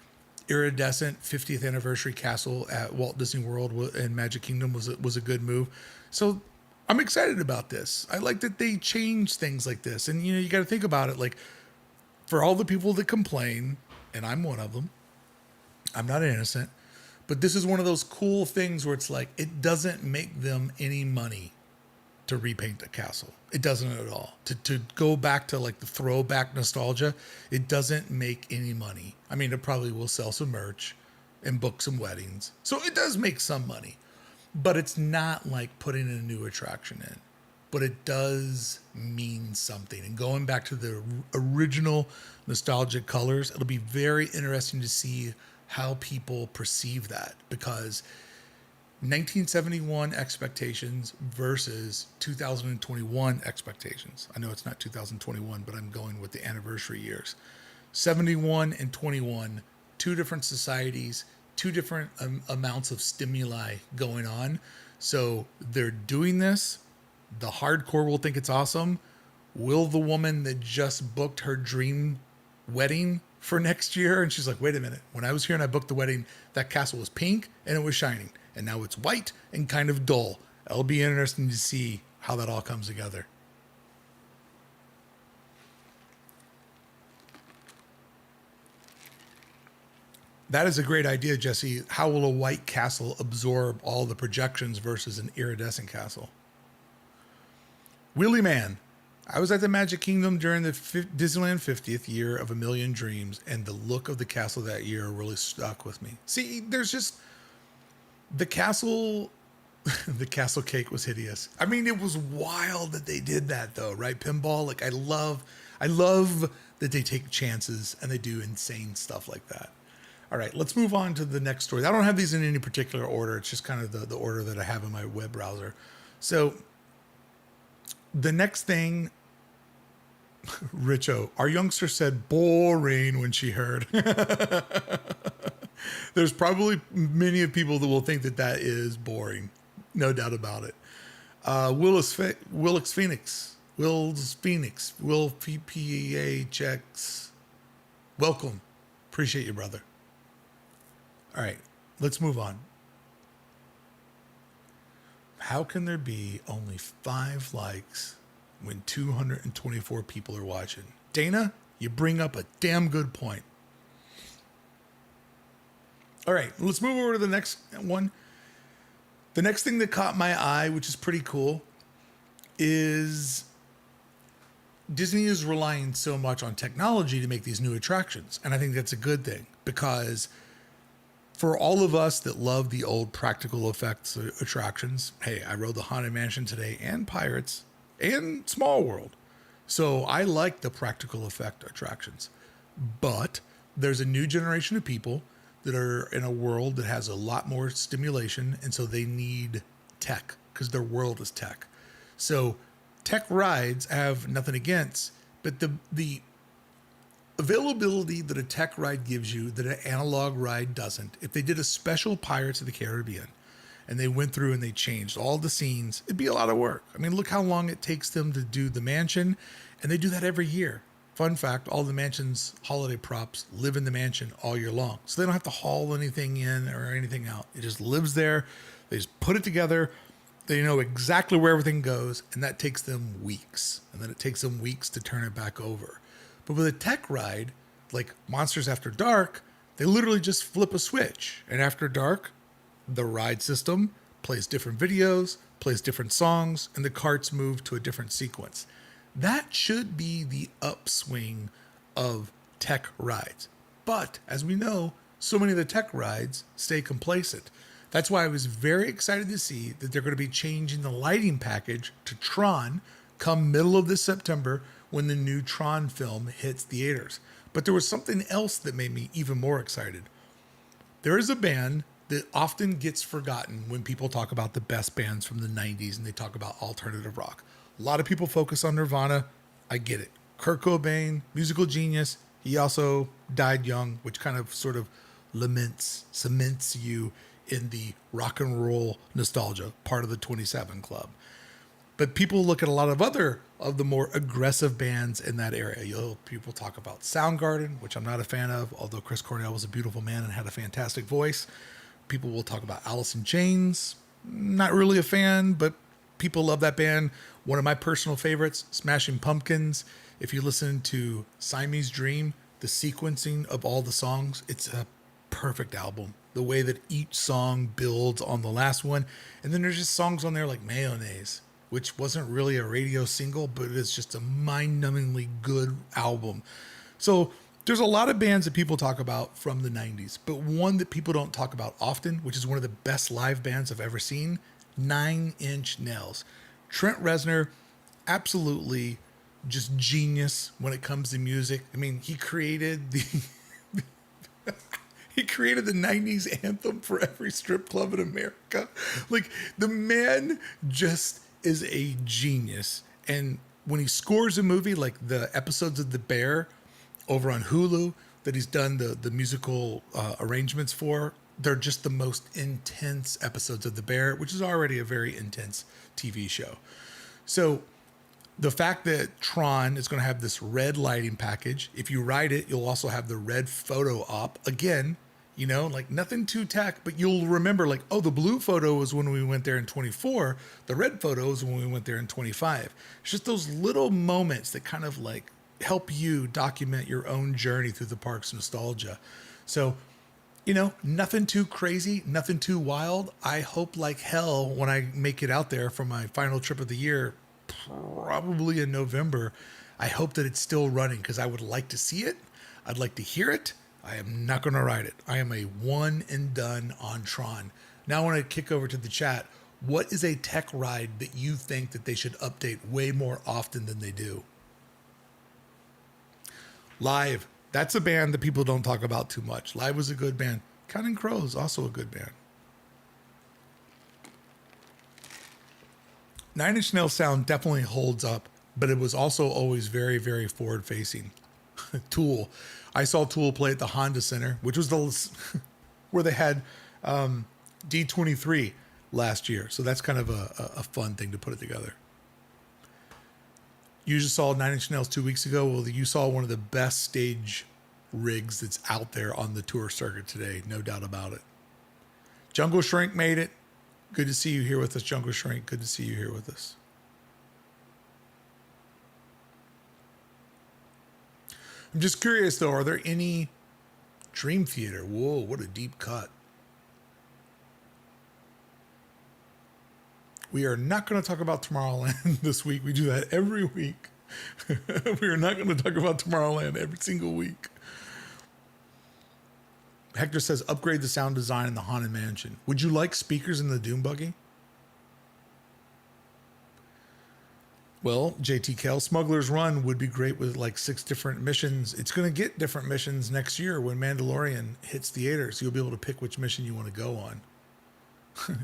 iridescent 50th anniversary castle at Walt Disney World and Magic Kingdom was a good move. So I'm excited about this. I like that they change things like this. And you got to think about it, like for all the people that complain, and I'm one of them, I'm not innocent, but this is one of those cool things where it's like, it doesn't make them any money to repaint a castle. It doesn't at all. To go back to like the throwback nostalgia, it doesn't make any money. I mean, it probably will sell some merch and book some weddings. So it does make some money, but it's not like putting a new attraction in. But it does mean something. And going back to the original nostalgic colors, it'll be very interesting to see how people perceive that, because 1971 expectations versus 2021 expectations. I know it's not 2021, but I'm going with the anniversary years. 71 and 21, two different societies, two different amounts of stimuli going on. So they're doing this The hardcore will think it's awesome. Will the woman that just booked her dream wedding for next year, and she's like, wait a minute, when I was here and I booked the wedding, that castle was pink and it was shining, and now it's white and kind of dull. It'll be interesting to see how that all comes together. That is a great idea, Jesse. How will a white castle absorb all the projections versus an iridescent castle? Wheelie Man. I was at the Magic Kingdom during the Disneyland 50th year of A Million Dreams, and the look of the castle that year really stuck with me. See, there's just the castle. The castle cake was hideous. I mean, it was wild that they did that, though, right? Pinball. Like, I love that they take chances and they do insane stuff like that. All right, let's move on to the next story. I don't have these in any particular order. It's just kind of the order that I have in my web browser. So the next thing, Richo, our youngster said boring when she heard. There's probably many of people that will think that that is boring. No doubt about it. Willis Phoenix, Will PPAHX. Welcome. Appreciate you, brother. All right, let's move on. How can there be only 5 likes when 224 people are watching? Dana, you bring up a damn good point. All right, let's move over to the next one. The next thing that caught my eye, which is pretty cool, is Disney is relying so much on technology to make these new attractions. And I think that's a good thing, because for all of us that love the old practical effects attractions, hey, I rode the Haunted Mansion today and Pirates and Small World. So I like the practical effect attractions. But there's a new generation of people that are in a world that has a lot more stimulation, and so they need tech because their world is tech. So tech rides I have nothing against, but the availability that a tech ride gives you that an analog ride doesn't. If they did a special Pirates of the Caribbean and they went through and they changed all the scenes, it'd be a lot of work. I mean, look how long it takes them to do the mansion, and they do that every year. Fun fact, all the mansion's holiday props live in the mansion all year long. So they don't have to haul anything in or anything out. It just lives there. They just put it together. They know exactly where everything goes, and that takes them weeks. And then it takes them weeks to turn it back over. But with a tech ride, like Monsters After Dark, they literally just flip a switch. And after dark, the ride system plays different videos, plays different songs, and the carts move to a different sequence. That should be the upswing of tech rides. But as we know, so many of the tech rides stay complacent. That's why I was very excited to see that they're going to be changing the lighting package to Tron come middle of this September when the new Tron film hits theaters. But there was something else that made me even more excited. There is a band that often gets forgotten when people talk about the best bands from the 90s and they talk about alternative rock. A lot of people focus on Nirvana. I get it. Kurt Cobain, musical genius. He also died young, which kind of sort of cements you in the rock and roll nostalgia, part of the 27 Club. But people look at a lot of other of the more aggressive bands in that area. People talk about Soundgarden, which I'm not a fan of, although Chris Cornell was a beautiful man and had a fantastic voice. People will talk about Alice in Chains. Not really a fan, but people love that band. One of my personal favorites, Smashing Pumpkins. If you listen to Siamese Dream, the sequencing of all the songs, it's a perfect album. The way that each song builds on the last one. And then there's just songs on there like Mayonnaise, which wasn't really a radio single, but it's just a mind-numbingly good album. So there's a lot of bands that people talk about from the 90s, but one that people don't talk about often, which is one of the best live bands I've ever seen, 9 Inch Nails. Trent Reznor, absolutely just genius when it comes to music. I mean, he created the he created the 90s anthem for every strip club in America. Like, the man just is a genius. And when he scores a movie, like the episodes of The Bear over on Hulu that he's done the musical arrangements for, they're just the most intense episodes of The Bear, which is already a very intense TV show. So the fact that Tron is going to have this red lighting package, if you ride it, you'll also have the red photo op. Again, you know, like nothing too tack, but you'll remember like, oh, the blue photo was when we went there in 24. The red photo is when we went there in 25. It's just those little moments that kind of like help you document your own journey through the park's nostalgia. So, you know, nothing too crazy, nothing too wild. I hope like hell when I make it out there for my final trip of the year, probably in November, I hope that it's still running because I would like to see it. I'd like to hear it. I am not going to ride it. I am a one and done on Tron. Now I want to kick over to the chat. What is a tech ride that you think that they should update way more often than they do? Live. That's a band that people don't talk about too much. Live was a good band. Counting Crows, also a good band. Nine Inch Nails sound definitely holds up, but it was also always very, very forward facing. Tool. I saw Tool play at the Honda Center, which was the where they had D23 last year. So that's kind of a fun thing to put it together. You just saw Nine Inch Nails 2 weeks ago. Well, you saw one of the best stage rigs that's out there on the tour circuit today. No doubt about it. Jungle Shrink made it. Good to see you here with us, Jungle Shrink. Good to see you here with us. I'm just curious, though, are there any Dream Theater? Whoa, what a deep cut. We are not going to talk about Tomorrowland this week. We do that every week. We are not going to talk about Tomorrowland every single week. Hector says, upgrade the sound design in the Haunted Mansion. Would you like speakers in the Doom Buggy? Well, JT Kell, Smuggler's Run would be great with like 6 different missions. It's going to get different missions next year when Mandalorian hits theaters. You'll be able to pick which mission you want to go on.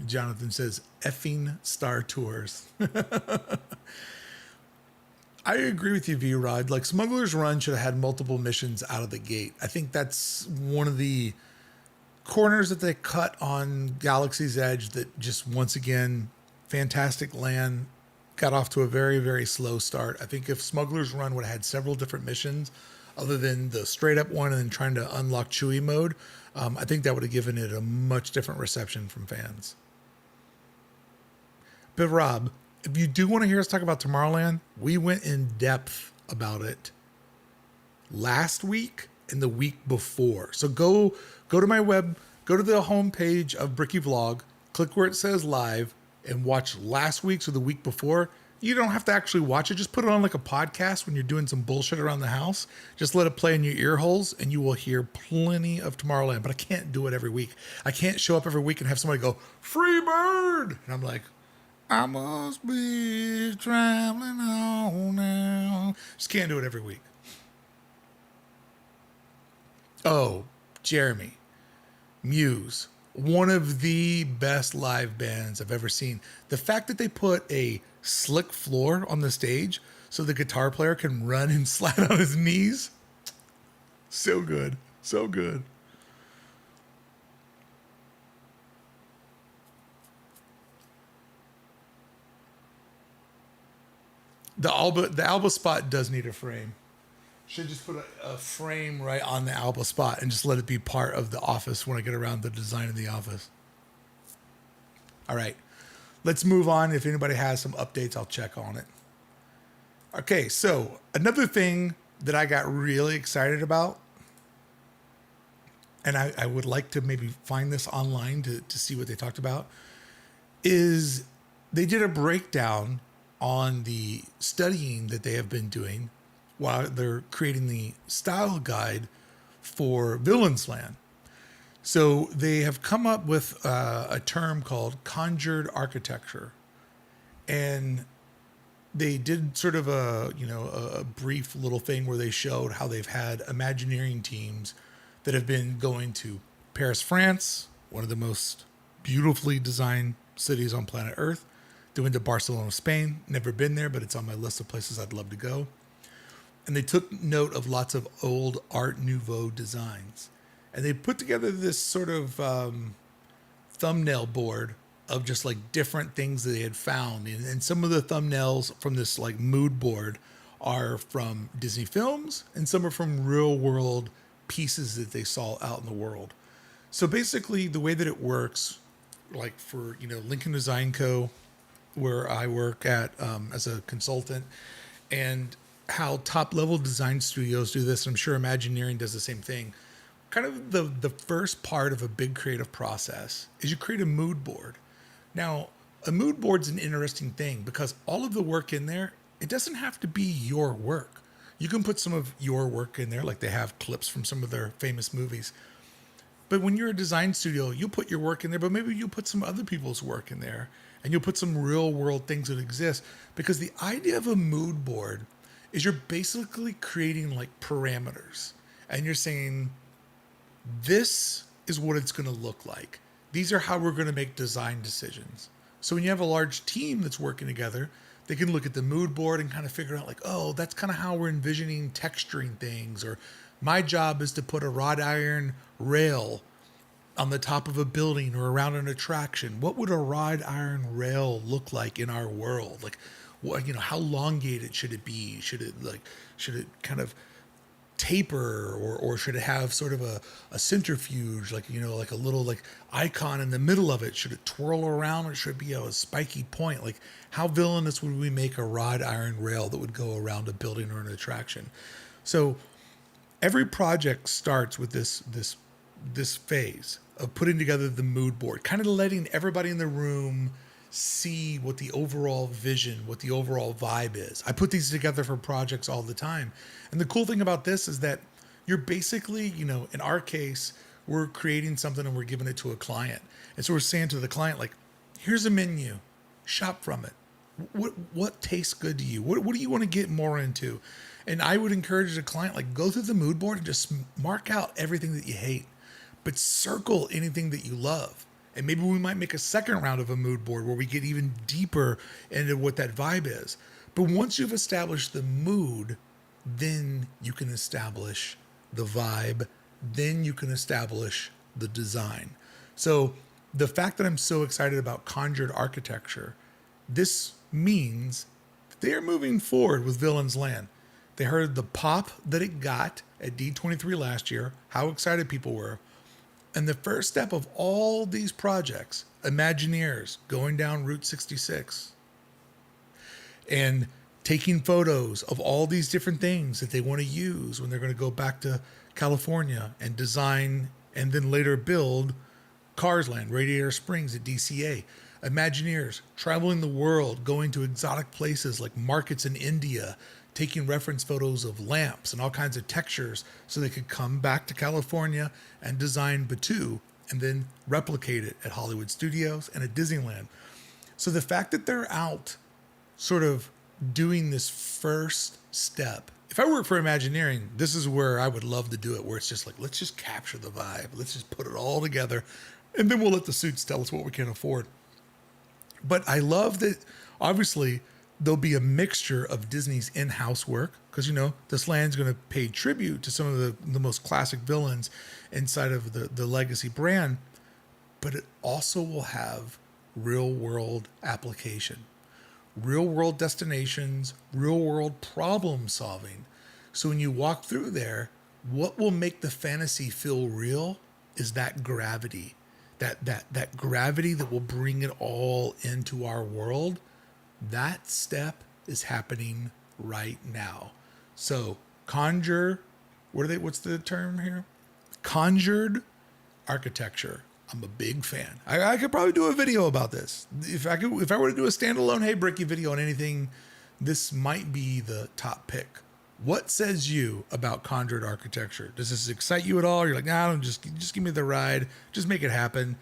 Jonathan says, effing Star Tours. I agree with you, V-Rod. Like, Smuggler's Run should have had multiple missions out of the gate. I think that's one of the corners that they cut on Galaxy's Edge that just, once again, Fantastic Land got off to a very, very slow start. I think if Smuggler's Run would have had several different missions other than the straight up one and then trying to unlock Chewie mode, I think that would have given it a much different reception from fans. But Rob, if you do want to hear us talk about Tomorrowland, we went in depth about it last week and the week before. So go to my web, go to the homepage of Brickey Vlog, click where it says live, and watch last week's or the week before. You don't have to actually watch it. Just put it on like a podcast when you're doing some bullshit around the house. Just let it play in your ear holes and you will hear plenty of Tomorrowland. But I can't do it every week. I can't show up every week and have somebody go, free bird. And I'm like, I must be traveling on now. Just can't do it every week. Oh, Jeremy, Muse. One of the best live bands I've ever seen. The fact that they put a slick floor on the stage so the guitar player can run and slide on his knees. So good. So good. The Alba spot does need a frame. Should just put a frame right on the Alba spot and just let it be part of the office when I get around the design of the office. All right, let's move on. If anybody has some updates, I'll check on it. Okay, so another thing that I got really excited about, and I would like to maybe find this online to see what they talked about, is they did a breakdown on the studying that they have been doing while they're creating the style guide for Villain's Land. So they have come up with a term called conjured architecture. And they did sort of a brief little thing where they showed how they've had Imagineering teams that have been going to Paris, France, one of the most beautifully designed cities on planet Earth. They went to Barcelona, Spain. Never been there, but it's on my list of places I'd love to go. And they took note of lots of old Art Nouveau designs. And they put together this sort of thumbnail board of just like different things that they had found. And some of the thumbnails from this like mood board are from Disney films, and some are from real world pieces that they saw out in the world. So basically, the way that it works, like for Lincoln Design Co., where I work at as a consultant, and how top level design studios do this, I'm sure Imagineering does the same thing. Kind of the first part of a big creative process is you create a mood board. Now, a mood board's an interesting thing because all of the work in there, it doesn't have to be your work. You can put some of your work in there, like they have clips from some of their famous movies. But when you're a design studio, you'll put your work in there, but maybe you'll put some other people's work in there, and you'll put some real world things that exist. Because the idea of a mood board is you're basically creating like parameters, and you're saying, this is what it's going to look like. These are how we're going to make design decisions. So when you have a large team that's working together, they can look at the mood board and kind of figure out like, oh, that's kind of how we're envisioning texturing things. Or my job is to put a wrought iron rail on the top of a building or around an attraction. What would a wrought iron rail look like in our world? Like, what, how elongated should it be? Should it kind of taper, or should it have sort of a centrifuge, like like a little like icon in the middle of it? Should it twirl around, or should it be a spiky point? Like, how villainous would we make a wrought iron rail that would go around a building or an attraction? So every project starts with this phase of putting together the mood board, kind of letting everybody in the room see what the overall vision, what the overall vibe is. I put these together for projects all the time. And the cool thing about this is that you're basically, in our case, we're creating something and we're giving it to a client. And so we're saying to the client, like, here's a menu, shop from it. What tastes good to you? What do you want to get more into? And I would encourage the client, like, go through the mood board and just mark out everything that you hate, but circle anything that you love. And maybe we might make a second round of a mood board where we get even deeper into what that vibe is. But once you've established the mood, then you can establish the vibe. Then you can establish the design. So the fact that I'm so excited about conjured architecture, this means they are moving forward with Villain's Land. They heard the pop that it got at D23 last year, how excited people were. And the first step of all these projects, Imagineers going down Route 66 and taking photos of all these different things that they want to use when they're going to go back to California and design and then later build Cars Land, Radiator Springs at DCA. Imagineers traveling the world, going to exotic places like markets in India, taking reference photos of lamps and all kinds of textures so they could come back to California and design Batuu and then replicate it at Hollywood Studios and at Disneyland. So the fact that they're out sort of doing this first step, if I work for Imagineering, this is where I would love to do it, where it's just like, let's just capture the vibe. Let's just put it all together, and then we'll let the suits tell us what we can afford. But I love that, obviously, there'll be a mixture of Disney's in-house work because, this land's going to pay tribute to some of the most classic villains inside of the legacy brand, but it also will have real-world application, real-world destinations, real-world problem solving. So when you walk through there, what will make the fantasy feel real is that gravity, that gravity that will bring it all into our world. That step is happening right now. So what's the term here? Conjured architecture. I'm a big fan. I could probably do a video about this. If I were to do a standalone Hey Brickey video on anything, this might be the top pick. What says you about conjured architecture? Does this excite you at all? You're like, nah, don't just give me the ride. Just make it happen.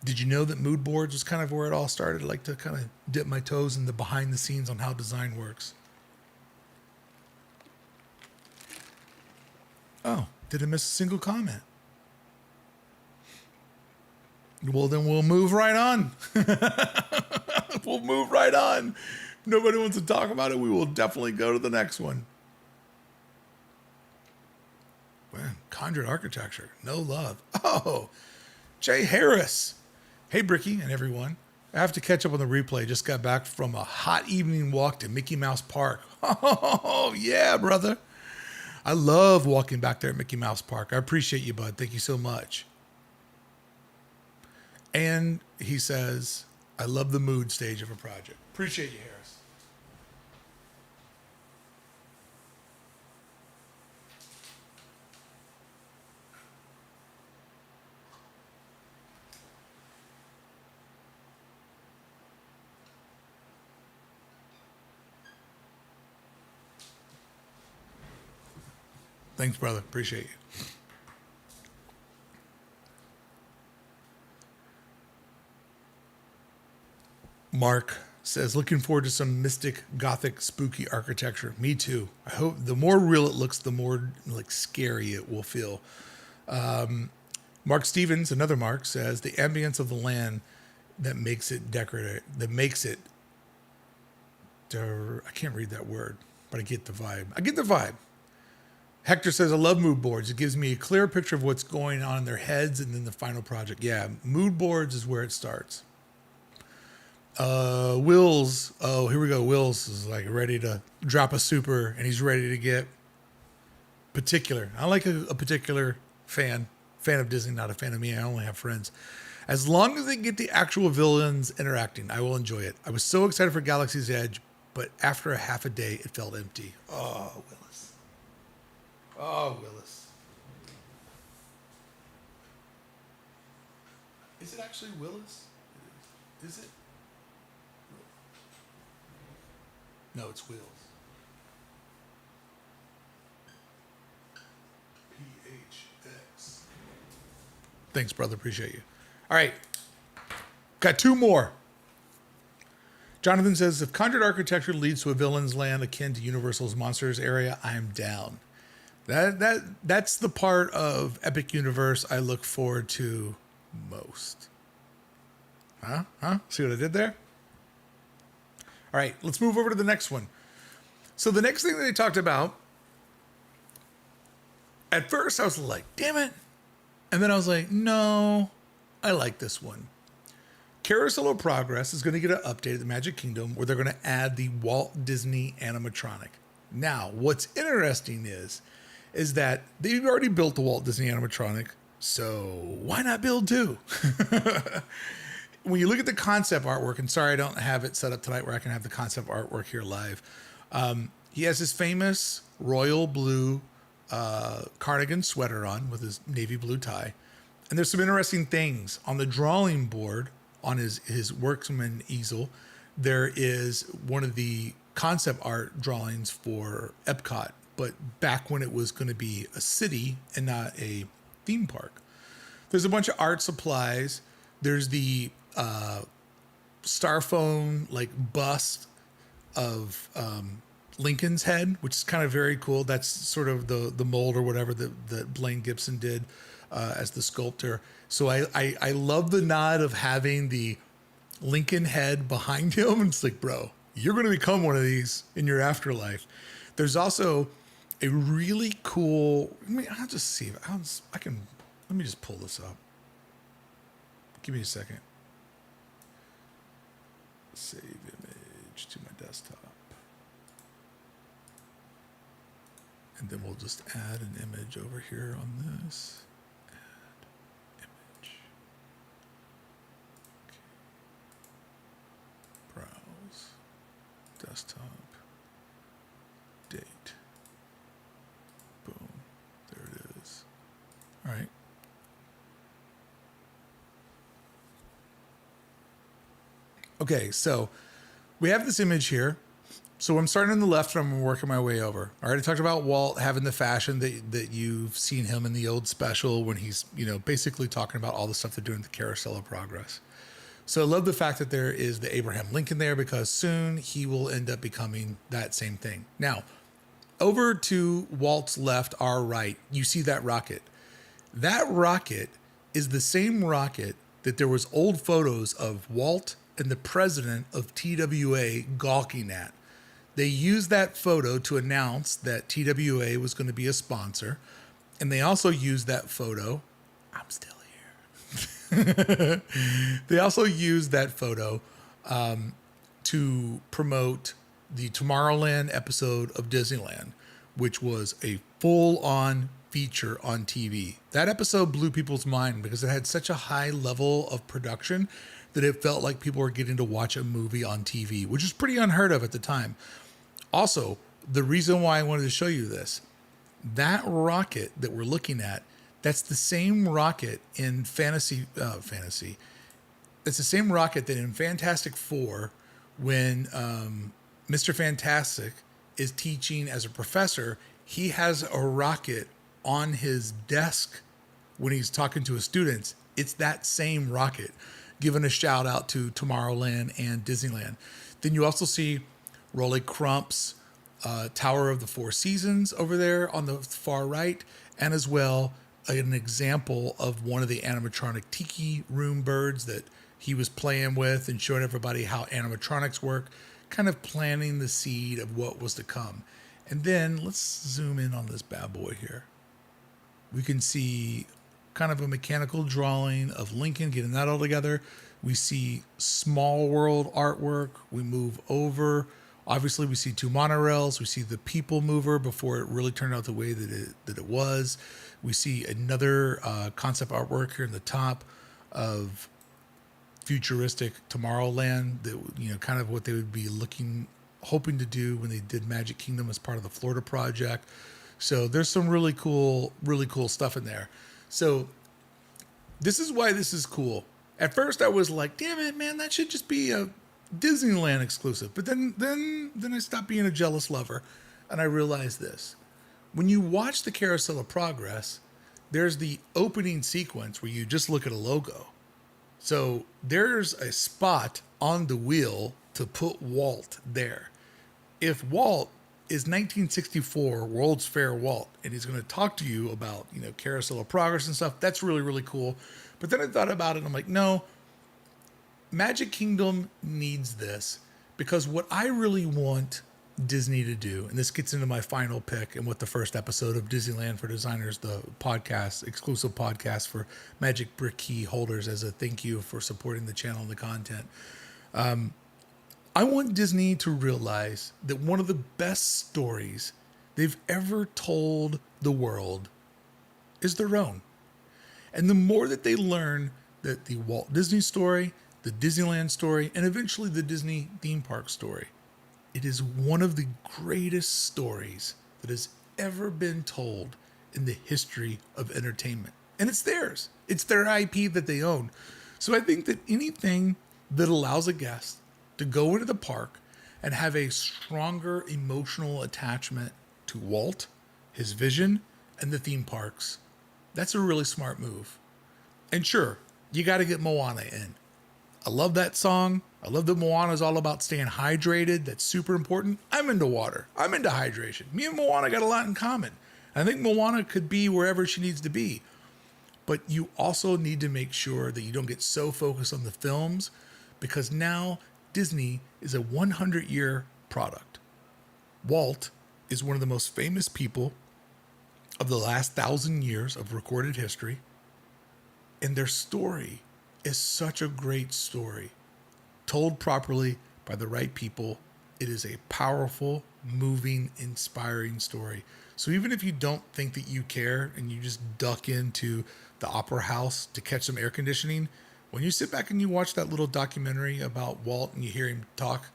Did you know that mood boards was kind of where it all started? I like to kind of dip my toes in the behind the scenes on how design works. Oh, didn't miss a single comment. Well, then we'll move right on. We'll move right on. If nobody wants to talk about it, we will definitely go to the next one. Man, conjured architecture, no love. Oh, Jay Harris. Hey, Brickey and everyone. I have to catch up on the replay. Just got back from a hot evening walk to Mickey Mouse Park. Oh, yeah, brother. I love walking back there at Mickey Mouse Park. I appreciate you, bud. Thank you so much. And he says, I love the mood stage of a project. Appreciate you, Harris. Thanks, brother. Appreciate you. Mark says, looking forward to some mystic, gothic, spooky architecture. Me too. I hope the more real it looks, the more like scary it will feel. Mark Stevens, another Mark, says the ambience of the land that makes it decorative, that makes it. I can't read that word, but I get the vibe. I get the vibe. Hector says, I love mood boards. It gives me a clear picture of what's going on in their heads and then the final project. Yeah, mood boards is where it starts. Wills, oh, here we go. Wills is like ready to drop a super and he's ready to get particular. I like a particular fan of Disney, not a fan of me. I only have friends. As long as they get the actual villains interacting, I will enjoy it. I was so excited for Galaxy's Edge, but after a half a day, it felt empty. Oh, Willis. Oh, Willis. Is it actually Willis? Is it? No, it's Wills. PHX. Thanks, brother. Appreciate you. All right. Got two more. Jonathan says, if conjured architecture leads to a villain's land akin to Universal's Monsters area, I'm down. That's the part of Epic Universe I look forward to most. Huh? See what I did there? All right, let's move over to the next one. So the next thing that they talked about, at first I was like, damn it. And then I was like, no, I like this one. Carousel of Progress is going to get an update at the Magic Kingdom where they're going to add the Walt Disney animatronic. Now, what's interesting is that they've already built the Walt Disney animatronic, so why not build two? When you look at the concept artwork, and sorry I don't have it set up tonight where I can have the concept artwork here live. He has his famous royal blue cardigan sweater on with his navy blue tie. And there's some interesting things. On the drawing board, on his workman easel, there is one of the concept art drawings for Epcot, but back when it was going to be a city and not a theme park. There's a bunch of art supplies. There's the Starphone like bust of Lincoln's head, which is kind of very cool. That's sort of the mold or whatever that Blaine Gibson did as the sculptor. So I love the nod of having the Lincoln head behind him. And it's like, bro, you're going to become one of these in your afterlife. There's also a really cool, I'll just see if I can, let me just pull this up. Give me a second. Save image to my desktop. And then we'll just add an image over here on this. Add image. Okay. Browse. Desktop. Date. Boom. There it is. All right. Okay, so we have this image here. So I'm starting on the left and I'm working my way over. I already talked about Walt having the fashion that you've seen him in the old special when he's, basically talking about all the stuff they're doing at the Carousel of Progress. So I love the fact that there is the Abraham Lincoln there because soon he will end up becoming that same thing. Now, over to Walt's left, our right, you see that rocket. That rocket is the same rocket that there was old photos of Walt and the president of TWA gawking at. They used that photo to announce that TWA was going to be a sponsor. And they also used that photo. I'm still They also used that photo to promote the Tomorrowland episode of Disneyland, which was a full-on feature on TV. That episode blew people's mind because it had such a high level of production that it felt like people were getting to watch a movie on TV, which is pretty unheard of at the time. Also, the reason why I wanted to show you this, that rocket that we're looking at, that's the same rocket in Fantasy. It's the same rocket that in Fantastic Four, when Mr. Fantastic is teaching as a professor, he has a rocket on his desk when he's talking to his students. It's that same rocket. Giving a shout out to Tomorrowland and Disneyland. Then you also see Rolly Crump's Tower of the Four Seasons over there on the far right, and as well an example of one of the animatronic tiki room birds that he was playing with and showing everybody how animatronics work, kind of planting the seed of what was to come. And then let's zoom in on this bad boy here. We can see kind of a mechanical drawing of Lincoln, getting that all together. We see small world artwork. We move over. Obviously, we see two monorails. We see the people mover before it really turned out the way that it was. We see another concept artwork here in the top of futuristic Tomorrowland, that, you know, kind of what they would be hoping to do when they did Magic Kingdom as part of the Florida project. So there's some really cool stuff in there. So this is why this is cool. At first I was like, damn it, man, that should just be a Disneyland exclusive. But then I stopped being a jealous lover and I realized this. When you watch the Carousel of Progress, there's the opening sequence where you just look at a logo. So there's a spot on the wheel to put Walt there. If Walt is 1964 World's Fair Walt, and he's going to talk to you about, you know, Carousel of Progress and stuff, that's really, really cool. But then I thought about it and I'm like, no, Magic Kingdom needs this, because what I really want Disney to do, and this gets into my final pick and what the first episode of Disneyland for Designers, the podcast, exclusive podcast for Magic Brickeys holders as a thank you for supporting the channel and the content. I want Disney to realize that one of the best stories they've ever told the world is their own. And the more that they learn that the Walt Disney story, the Disneyland story, and eventually the Disney theme park story, it is one of the greatest stories that has ever been told in the history of entertainment. And it's theirs. It's their IP that they own. So I think that anything that allows a guest to go into the park and have a stronger emotional attachment to Walt, his vision, and the theme parks, that's a really smart move. And sure, you got to get Moana in. I love that song. I love that Moana is all about staying hydrated. That's super important. I'm into water. I'm into hydration. Me and Moana got a lot in common. I think Moana could be wherever she needs to be. But you also need to make sure that you don't get so focused on the films, because now Disney is a 100-year product. Walt is one of the most famous people of the last 1,000 years of recorded history. And their story is such a great story. Told properly by the right people, it is a powerful, moving, inspiring story. So even if you don't think that you care and you just duck into the opera house to catch some air conditioning, when you sit back and you watch that little documentary about Walt and you hear him talk,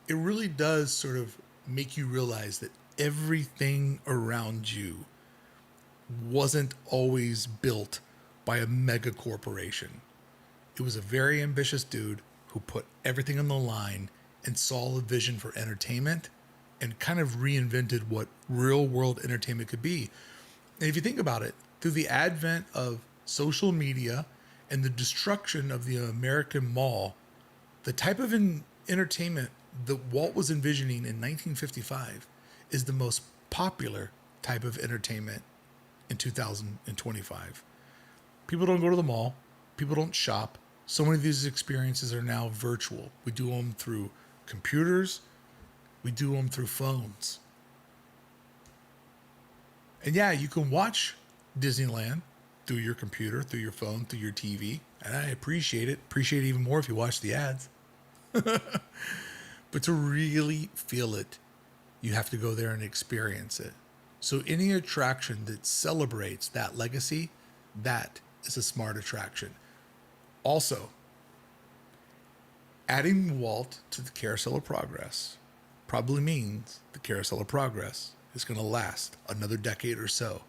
it really does sort of make you realize that everything around you wasn't always built by a mega corporation. It was a very ambitious dude who put everything on the line and saw a vision for entertainment and kind of reinvented what real world entertainment could be. And if you think about it, through the advent of social media and the destruction of the American mall, the type of entertainment that Walt was envisioning in 1955 is the most popular type of entertainment in 2025. People don't go to the mall. People don't shop. So many of these experiences are now virtual. We do them through computers. We do them through phones. And yeah, you can watch Disneyland through your computer, through your phone, through your TV. And I appreciate it. Appreciate it even more if you watch the ads. But to really feel it, you have to go there and experience it. So any attraction that celebrates that legacy, that is a smart attraction. Also, adding Walt to the Carousel of Progress probably means the Carousel of Progress is going to last another decade or so.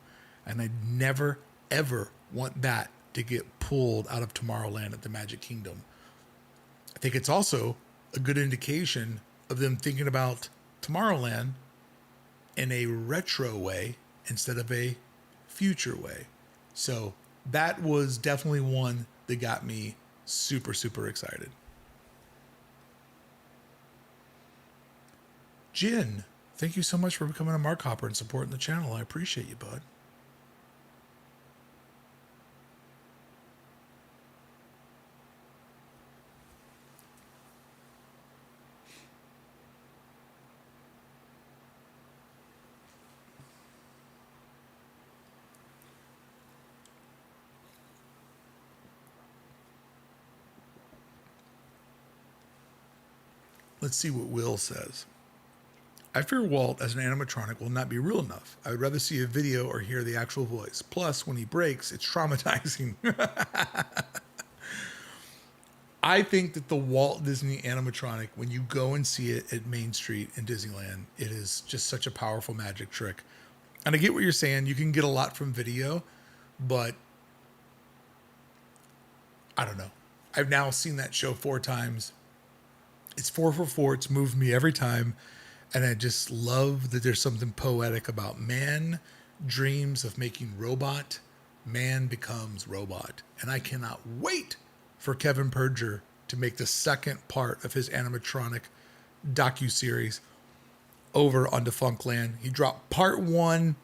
And I never, ever want that to get pulled out of Tomorrowland at the Magic Kingdom. I think it's also a good indication of them thinking about Tomorrowland in a retro way instead of a future way. So that was definitely one that got me super, super excited. Jin, thank you so much for becoming a Mark Hopper and supporting the channel. I appreciate you, bud. Let's see what Will says. I fear Walt as an animatronic will not be real enough. I would rather see a video or hear the actual voice. Plus, when he breaks, it's traumatizing. I think that the Walt Disney animatronic, when you go and see it at Main Street in Disneyland, it is just such a powerful magic trick. And I get what you're saying. You can get a lot from video, but I don't know. I've now seen that show 4 times. It's 4 for 4. It's moved me every time. And I just love that there's something poetic about man dreams of making robot, man becomes robot. And I cannot wait for Kevin Perger to make the second part of his animatronic docuseries over on Defunctland. He dropped part 1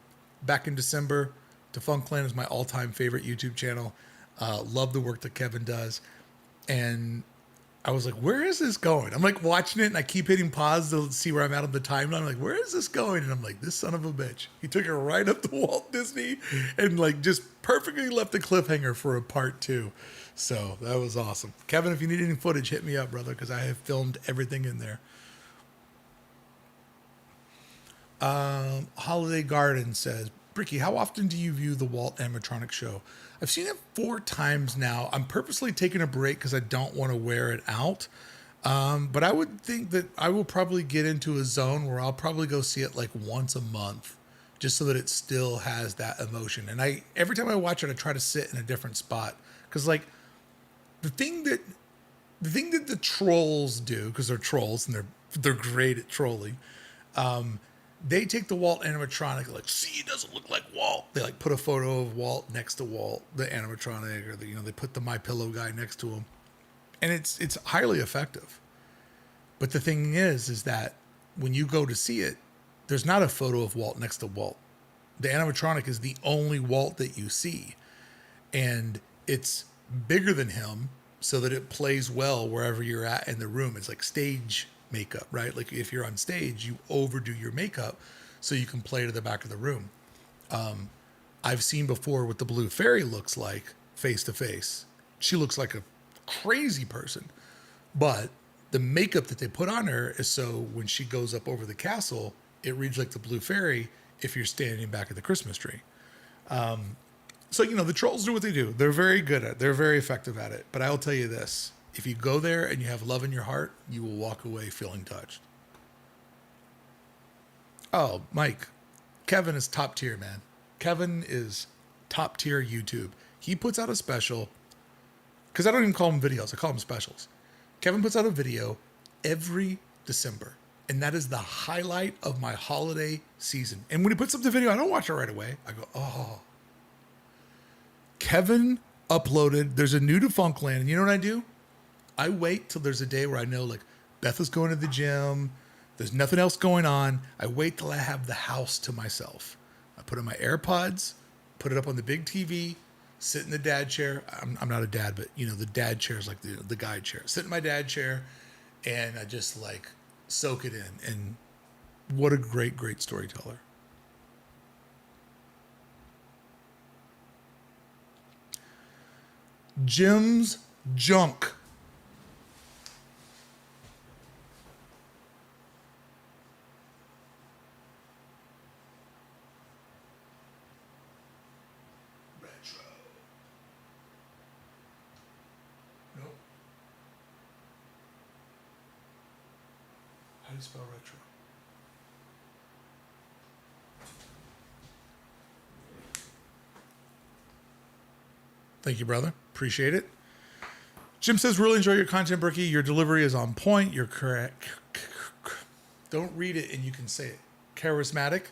back in December. Defunctland is my all-time favorite YouTube channel. Love the work that Kevin does. And I was like, where is this going? I'm like watching it and I keep hitting pause to see where I'm at on the timeline. I'm like, where is this going? And I'm like, this son of a bitch. He took it right up to Walt Disney and like just perfectly left the cliffhanger for a part 2. So that was awesome. Kevin, if you need any footage, hit me up, brother, because I have filmed everything in there. Holiday Garden says, Brickey, how often do you view the Walt animatronic show? I've seen it 4 times now. I'm purposely taking a break because I don't want to wear it out. But I would think that I will probably get into a zone where I'll probably go see it like once a month, just so that it still has that emotion. And every time I watch it, I try to sit in a different spot. Because like the thing that the trolls do, because they're trolls and they're great at trolling, they take the Walt animatronic, like, see, it doesn't look like Walt. They like put a photo of Walt next to Walt, the animatronic, or they put the My Pillow guy next to him, and it's highly effective. But the thing is that when you go to see it, there's not a photo of Walt next to Walt. The animatronic is the only Walt that you see, and it's bigger than him, so that it plays well wherever you're at in the room. It's like stage makeup, right? Like if you're on stage, you overdo your makeup so you can play to the back of the room. I've seen before what the Blue Fairy looks like face to face. She looks like a crazy person, but the makeup that they put on her is so when she goes up over the castle, it reads like the Blue Fairy if you're standing back at the Christmas tree. So, the trolls do what they do. They're very good at it. They're very effective at it. But I'll tell you this. If you go there and you have love in your heart, you will walk away feeling touched. Oh, Mike. Kevin is top tier, man. Kevin is top tier YouTube. He puts out a special, because I don't even call them videos. I call them specials. Kevin puts out a video every December. And that is the highlight of my holiday season. And when he puts up the video, I don't watch it right away. I go, oh. Kevin uploaded, there's a new Defunctland. And you know what I do? I wait till there's a day where I know, like, Beth is going to the gym. There's nothing else going on. I wait till I have the house to myself. I put in my AirPods, put it up on the big TV, sit in the dad chair. I'm not a dad, but, the dad chair is like the guide chair. Sit in my dad chair, and I just, like, soak it in. And what a great, great storyteller. Jim's Junk. Retro. Nope. How do you spell retro? Thank you, brother. Appreciate it. Jim says, really enjoy your content, Brickey. Your delivery is on point. You're correct. Don't read it and you can say it. Charismatic.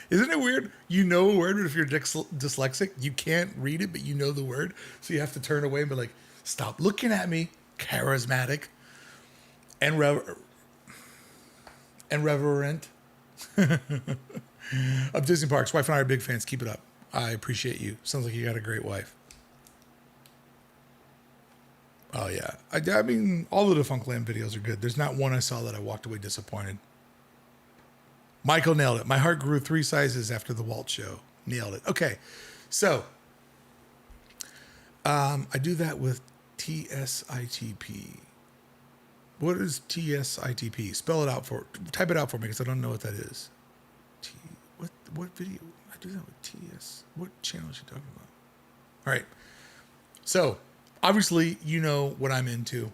Isn't it weird? You know a word, but if you're dyslexic, you can't read it, but you know the word. So you have to turn away and be like, stop looking at me. Charismatic. And reverent. Of Disney Parks. Wife and I are big fans. Keep it up. I appreciate you. Sounds like you got a great wife. Oh, yeah. I mean, all the Defunctland videos are good. There's not one I saw that I walked away disappointed. Michael nailed it. My heart grew 3 sizes after the Walt show. Nailed it. Okay. So, I do that with TSITP. What is TSITP? Spell it out type it out for me because I don't know what that is. What video? I do that with TS. What channel is she talking about? All right. So, obviously, you know what I'm into.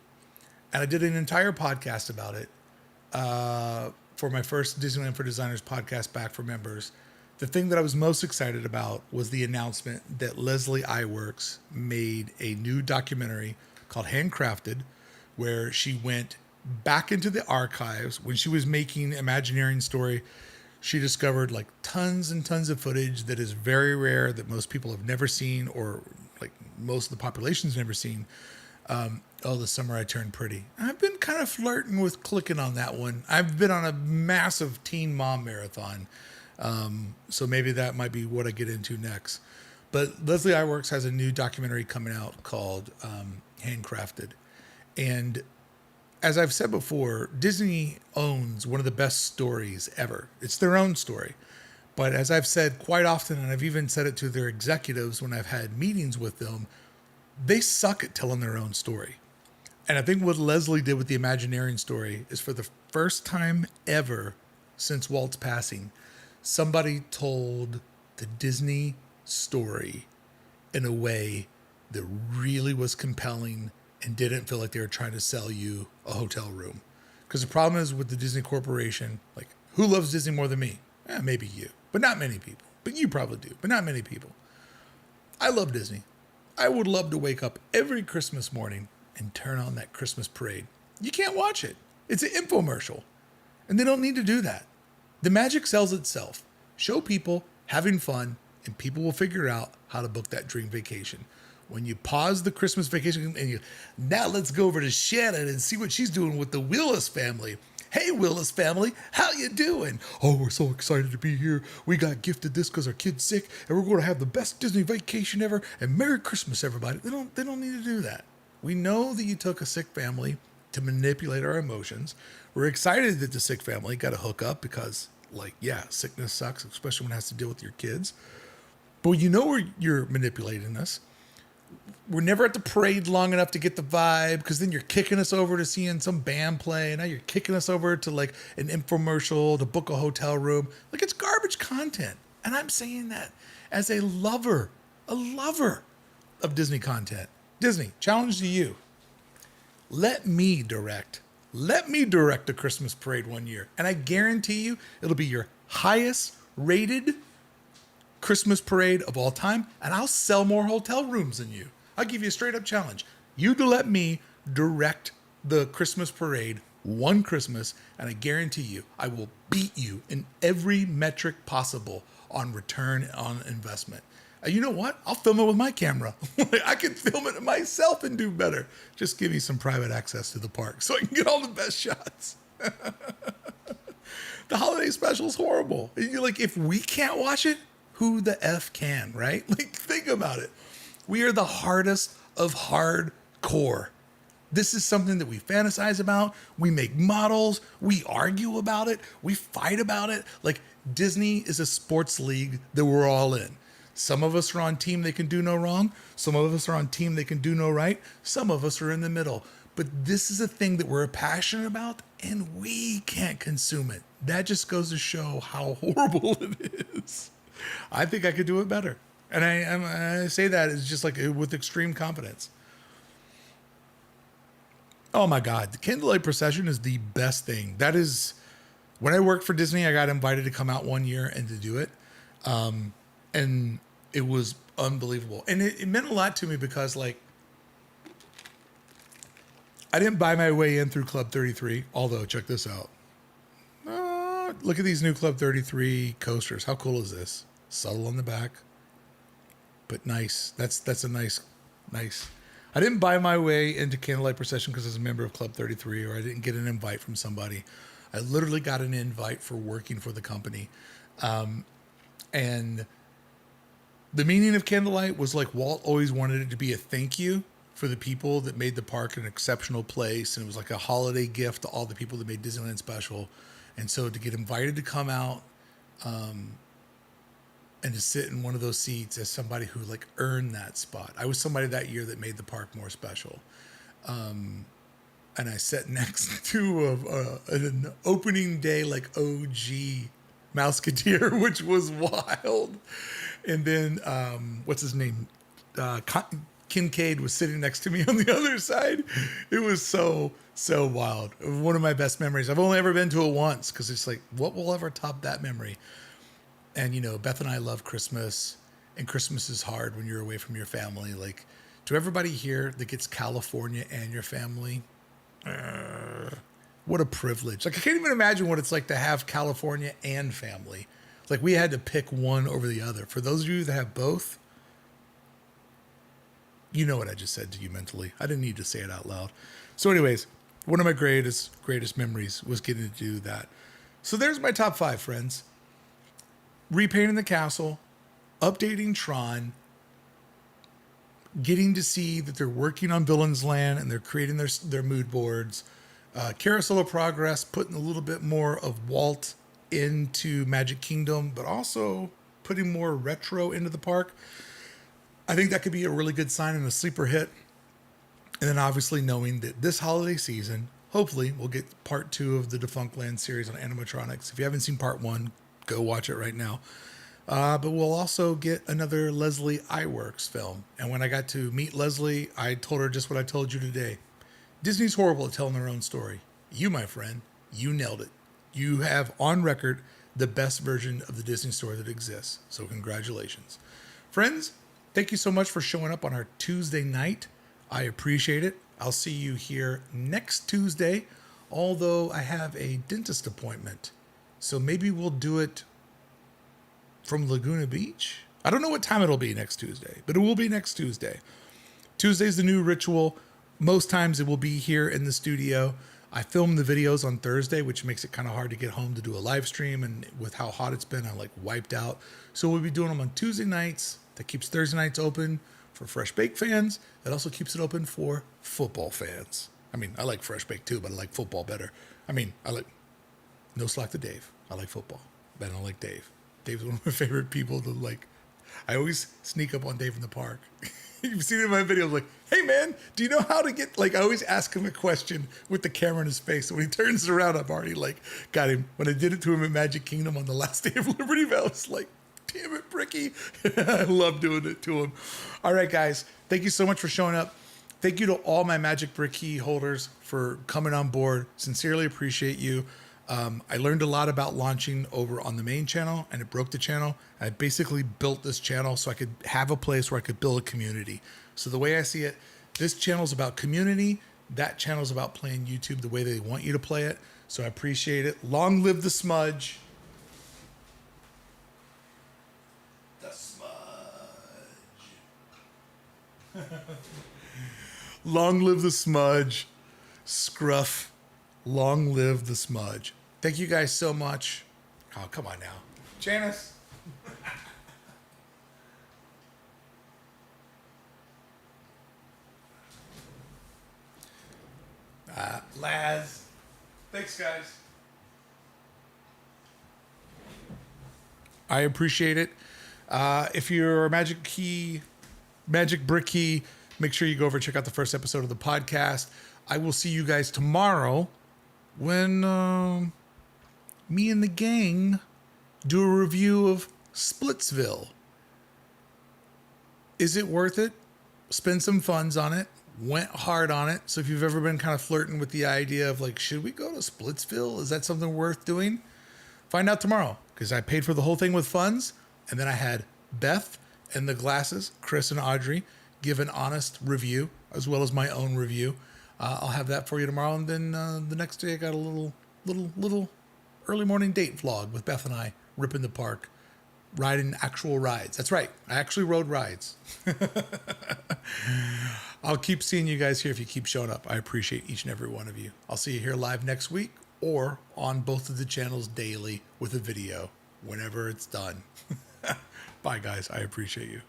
And I did an entire podcast about it for my first Disneyland for Designers podcast back for members. The thing that I was most excited about was the announcement that Leslie Iwerks made a new documentary called Handcrafted, where she went back into the archives when she was making Imagineering Story. She discovered like tons and tons of footage that is very rare, that most people have never seen, or like most of the population's never seen. The Summer I Turned Pretty. I've been kind of flirting with clicking on that one. I've been on a massive Teen Mom marathon. So maybe that might be what I get into next. But Leslie Iwerks has a new documentary coming out called Handcrafted. And as I've said before, Disney owns one of the best stories ever. It's their own story. But as I've said quite often, and I've even said it to their executives when I've had meetings with them, they suck at telling their own story. And I think what Leslie did with the Imagineering Story is, for the first time ever since Walt's passing, somebody told the Disney story in a way that really was compelling and didn't feel like they were trying to sell you a hotel room. Because the problem is with the Disney Corporation, like, who loves Disney more than me? Maybe you, but not many people. But you probably do, but not many people. I love Disney. I would love to wake up every Christmas morning and turn on that Christmas parade. You can't watch it. It's an infomercial. And they don't need to do that. The magic sells itself. Show people having fun, and people will figure out how to book that dream vacation. When you pause the Christmas vacation and now let's go over to Shannon and see what she's doing with the Willis family. Hey, Willis family, how you doing? Oh, we're so excited to be here. We got gifted this because our kid's sick, and we're going to have the best Disney vacation ever. And Merry Christmas, everybody. They don't need to do that. We know that you took a sick family to manipulate our emotions. We're excited that the sick family got a hookup because, like, yeah, sickness sucks, especially when it has to deal with your kids. But you know where you're manipulating us. We're never at the parade long enough to get the vibe, because then you're kicking us over to seeing some band play. And now you're kicking us over to like an infomercial to book a hotel room. Like, it's garbage content. And I'm saying that as a lover of Disney content. Disney, challenge to you. Let me direct the Christmas parade one year. And I guarantee you it'll be your highest rated Christmas parade of all time, and I'll sell more hotel rooms than you. I'll give you a straight up challenge. You to let me direct the Christmas parade one Christmas, and I guarantee you I will beat you in every metric possible on return on investment. And you know what? I'll film it with my camera. I can film it myself and do better. Just give me some private access to the park so I can get all the best shots. The holiday special is horrible. You're like, if we can't watch it, who the F can, right? Like, think about it. We are the hardest of hardcore. This is something that we fantasize about. We make models. We argue about it. We fight about it. Like, Disney is a sports league that we're all in. Some of us are on team they can do no wrong. Some of us are on team they can do no right. Some of us are in the middle. But this is a thing that we're passionate about and we can't consume it. That just goes to show how horrible it is. I think I could do it better. And I say that is just like with extreme confidence. Oh my God. The candlelight procession is the best thing. That is, when I worked for Disney, I got invited to come out one year and to do it. And it was unbelievable. And it meant a lot to me because, like, I didn't buy my way in through Club 33, although check this out. Look at these new Club 33 coasters. How cool is this? Subtle on the back, but nice. That's a nice. I didn't buy my way into Candlelight Procession because I was a member of Club 33, or I didn't get an invite from somebody. I literally got an invite for working for the company. And the meaning of Candlelight was like Walt always wanted it to be a thank you for the people that made the park an exceptional place. And it was like a holiday gift to all the people that made Disneyland special. And so to get invited to come out and to sit in one of those seats as somebody who like earned that spot. I was somebody that year that made the park more special. And I sat next to an opening day like OG Mouseketeer, which was wild. And then what's his name? Kincaid was sitting next to me on the other side. It was so wild. One of my best memories. I've only ever been to it once because it's like, what will ever top that memory? And, you know, Beth and I love Christmas, and Christmas is hard when you're away from your family. Like, to everybody here that gets California and your family, what a privilege. Like, I can't even imagine what it's like to have California and family. Like, we had to pick one over the other. For those of you that have both, you know what I just said to you mentally. I didn't need to say it out loud. So anyways, one of my greatest memories was getting to do that. So there's my top 5, friends. Repainting the castle, updating Tron, getting to see that they're working on Villain's Land and they're creating their mood boards. Carousel of Progress, putting a little bit more of Walt into Magic Kingdom, but also putting more retro into the park. I think that could be a really good sign and a sleeper hit. And then obviously knowing that this holiday season, hopefully we'll get part 2 of the Defunctland series on animatronics. If you haven't seen part 1, go watch it right now. But we'll also get another Leslie Iwerks film. And when I got to meet Leslie, I told her just what I told you today. Disney's horrible at telling their own story. You, my friend, you nailed it. You have on record the best version of the Disney story that exists. So congratulations. Friends, thank you so much for showing up on our Tuesday night. I appreciate it. I'll see you here next Tuesday, although I have a dentist appointment. So maybe we'll do it from Laguna Beach. I don't know what time it'll be next Tuesday, but it will be next Tuesday. Tuesday's the new ritual. Most times it will be here in the studio. I film the videos on Thursday, which makes it kind of hard to get home to do a live stream. And with how hot it's been, I'm like wiped out. So we'll be doing them on Tuesday nights. That keeps Thursday nights open for Fresh Baked fans. That also keeps it open for football fans. I mean, I like Fresh Baked too, but I like football better. I mean, I like... No slack to Dave. I like football, but I don't like Dave. Dave's one of my favorite people to like. I always sneak up on Dave in the park. You've seen it in my videos, like, hey man, do you know how to get, like, I always ask him a question with the camera in his face. So when he turns around, I've already like got him. When I did it to him at Magic Kingdom on the last day of Libertyville, I was like, damn it, Brickey. I love doing it to him. All right, guys, thank you so much for showing up. Thank you to all my Magic Brickey holders for coming on board. Sincerely appreciate you. I learned a lot about launching over on the main channel, and it broke the channel. I basically built this channel so I could have a place where I could build a community. So the way I see it, this channel is about community. That channel is about playing YouTube the way they want you to play it. So I appreciate it. Long live the smudge. The smudge. Long live the smudge. Scruff. Long live the smudge. Thank you guys so much. Oh, come on now. Janice. Laz. Thanks, guys. I appreciate it. If you're a Magic Brickey, make sure you go over and check out the first episode of the podcast. I will see you guys tomorrow when me and the gang do a review of Splitsville. Is it worth it? Spend some funds on it. Went hard on it. So if you've ever been kind of flirting with the idea of like, should we go to Splitsville? Is that something worth doing? Find out tomorrow, because I paid for the whole thing with funds. And then I had Beth and the glasses, Chris and Audrey, give an honest review as well as my own review. I'll have that for you tomorrow. And then the next day I got a little early morning date vlog with Beth and I ripping the park, riding actual rides. That's right. I actually rode rides. I'll keep seeing you guys here if you keep showing up. I appreciate each and every one of you. I'll see you here live next week or on both of the channels daily with a video whenever it's done. Bye, guys. I appreciate you.